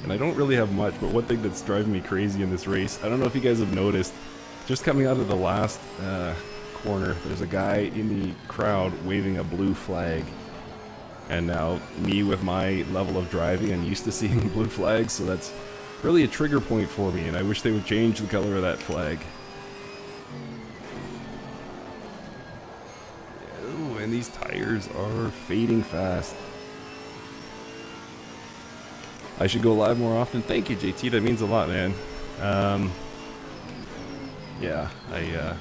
And I don't really have much, but one thing that's driving me crazy in this race, I don't know if you guys have noticed, just coming out of the last corner, there's a guy in the crowd waving a blue flag. And now, me with my level of driving, I'm used to seeing blue flags, so that's really a trigger point for me, and I wish they would change the color of that flag. Oh, and these tires are fading fast. I should go live more often. Thank you, JT, that means a lot, man. Yeah, I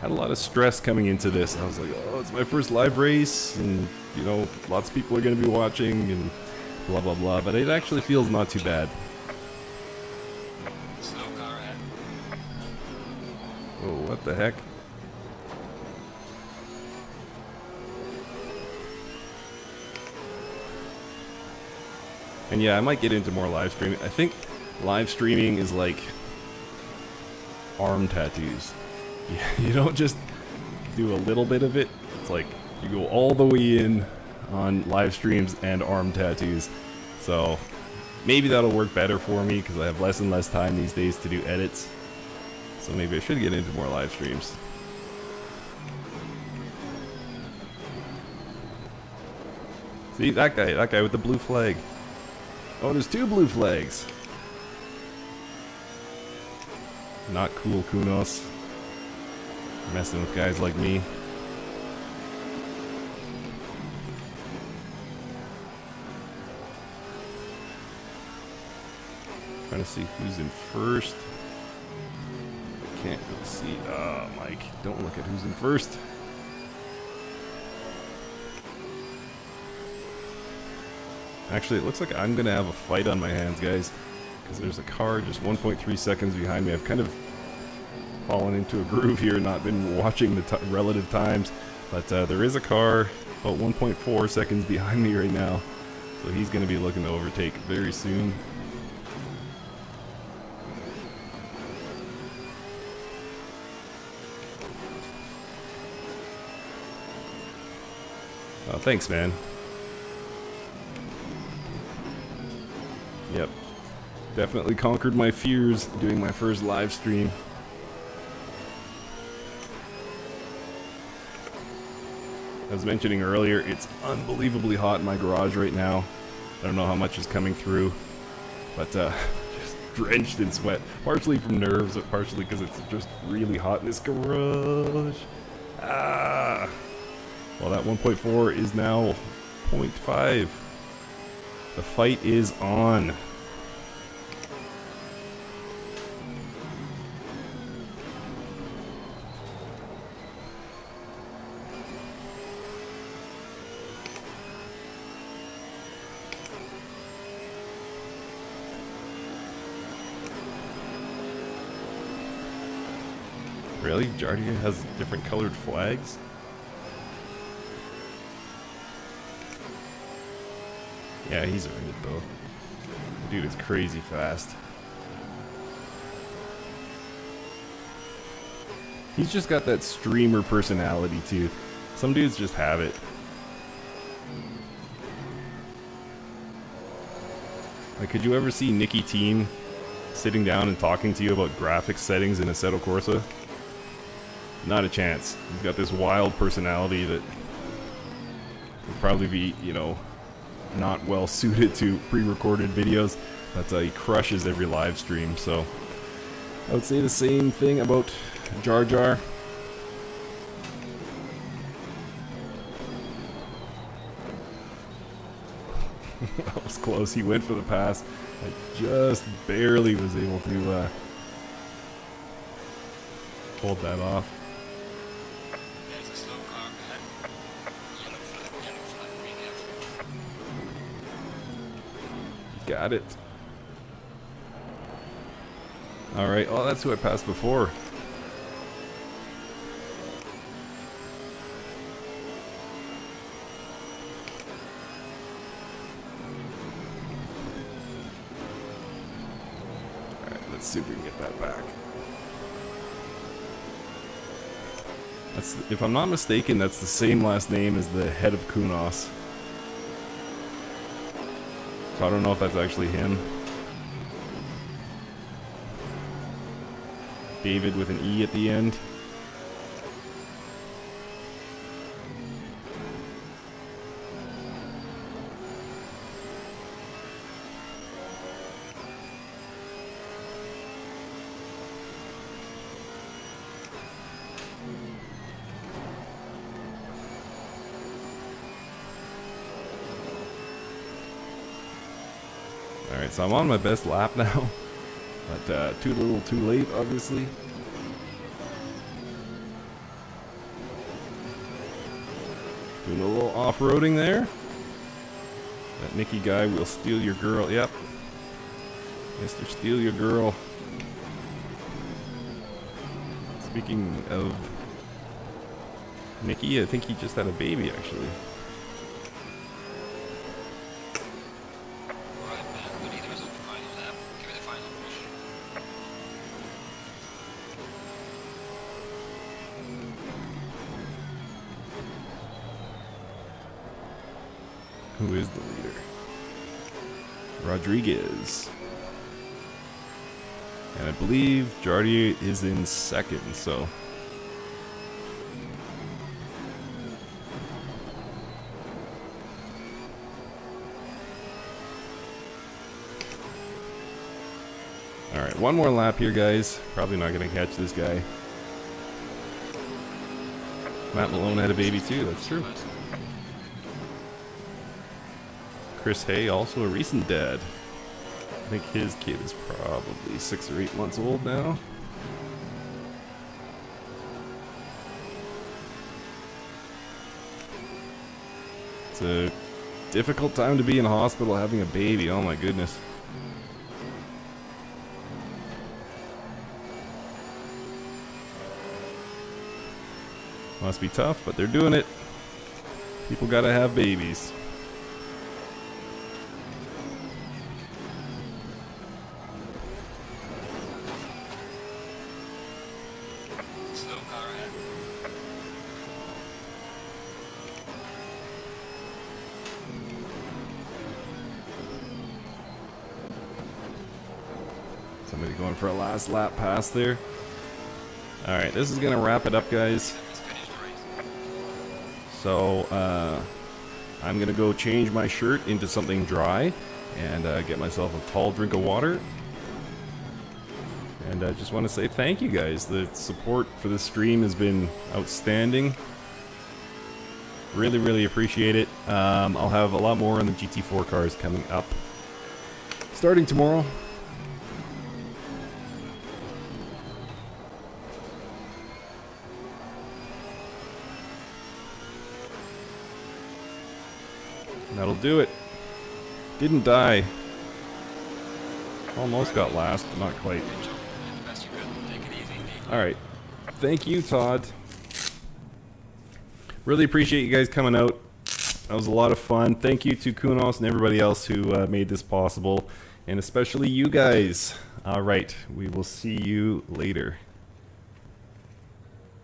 had a lot of stress coming into this. I was like, oh, it's my first live race, and, you know, lots of people are going to be watching, and blah, blah, blah. But it actually feels not too bad. Slow car ahead. Oh, what the heck? And yeah, I might get into more live streaming. I think live streaming is like arm tattoos. You don't just do a little bit of it. It's like you go all the way in on live streams and arm tattoos. So maybe that'll work better for me because I have less and less time these days to do edits. So maybe I should get into more live streams. See, that guy with the blue flag. Oh, there's 2 blue flags. Not cool, Kunos. Messing with guys like me. Trying to see who's in first. I can't really see. Oh, Mike, don't look at who's in first. Actually, it looks like I'm going to have a fight on my hands, guys. Because there's a car just 1.3 seconds behind me. I've kind of fallen into a groove here, not been watching the relative times. But there is a car about 1.4 seconds behind me right now. So he's going to be looking to overtake very soon. Oh, thanks, man. Yep. Definitely conquered my fears doing my first live stream. I was mentioning earlier, it's unbelievably hot in my garage right now. I don't know how much is coming through, but just drenched in sweat. Partially from nerves, but partially because it's just really hot in this garage. Ah! Well, that 1.4 is now 0.5. The fight is on. Really? Jardia has different colored flags? Yeah, he's earned it though. Dude is crazy fast. He's just got that streamer personality too. Some dudes just have it. Like, could you ever see Nicky Team sitting down and talking to you about graphics settings in Assetto Corsa? Not a chance. He's got this wild personality that would probably be, you know, not well suited to pre-recorded videos, but he crushes every live stream. So I would say the same thing about Jar Jar. That was close. He went for the pass. I just barely was able to hold that off. There's a slow car ahead. Yellow flag, be careful. Got it. Alright, oh, that's who I passed before. Alright, let's see if we can get that back. That's, if I'm not mistaken, that's the same last name as the head of Kunos. So I don't know if that's actually him. David with an E at the end. Alright, so I'm on my best lap now. But too little too late, obviously. Doing a little off-roading there. That Nicky guy will steal your girl. Yep. Mr. Steal Your Girl. Speaking of Nicky, I think he just had a baby, actually. Who is the leader? Rodriguez. And I believe Jardy is in second, so. Alright, one more lap here, guys. Probably not going to catch this guy. Matt Malone had a baby too, that's true. Chris Hay, also a recent dad. I think his kid is probably 6 or 8 months old now. It's a difficult time to be in hospital having a baby, oh my goodness. Must be tough, but they're doing it. People gotta have babies. Somebody going for a last lap pass there. Alright, this is going to wrap it up, guys. So, I'm going to go change my shirt into something dry and get myself a tall drink of water. And I just want to say thank you, guys. The support for this stream has been outstanding. Really, really appreciate it. I'll have a lot more on the GT4 cars coming up starting tomorrow. That'll do it. Didn't die. Almost got last, but not quite. Alright. Thank you, Todd. Really appreciate you guys coming out. That was a lot of fun. Thank you to Kunos and everybody else who made this possible. And especially you guys. Alright. We will see you later.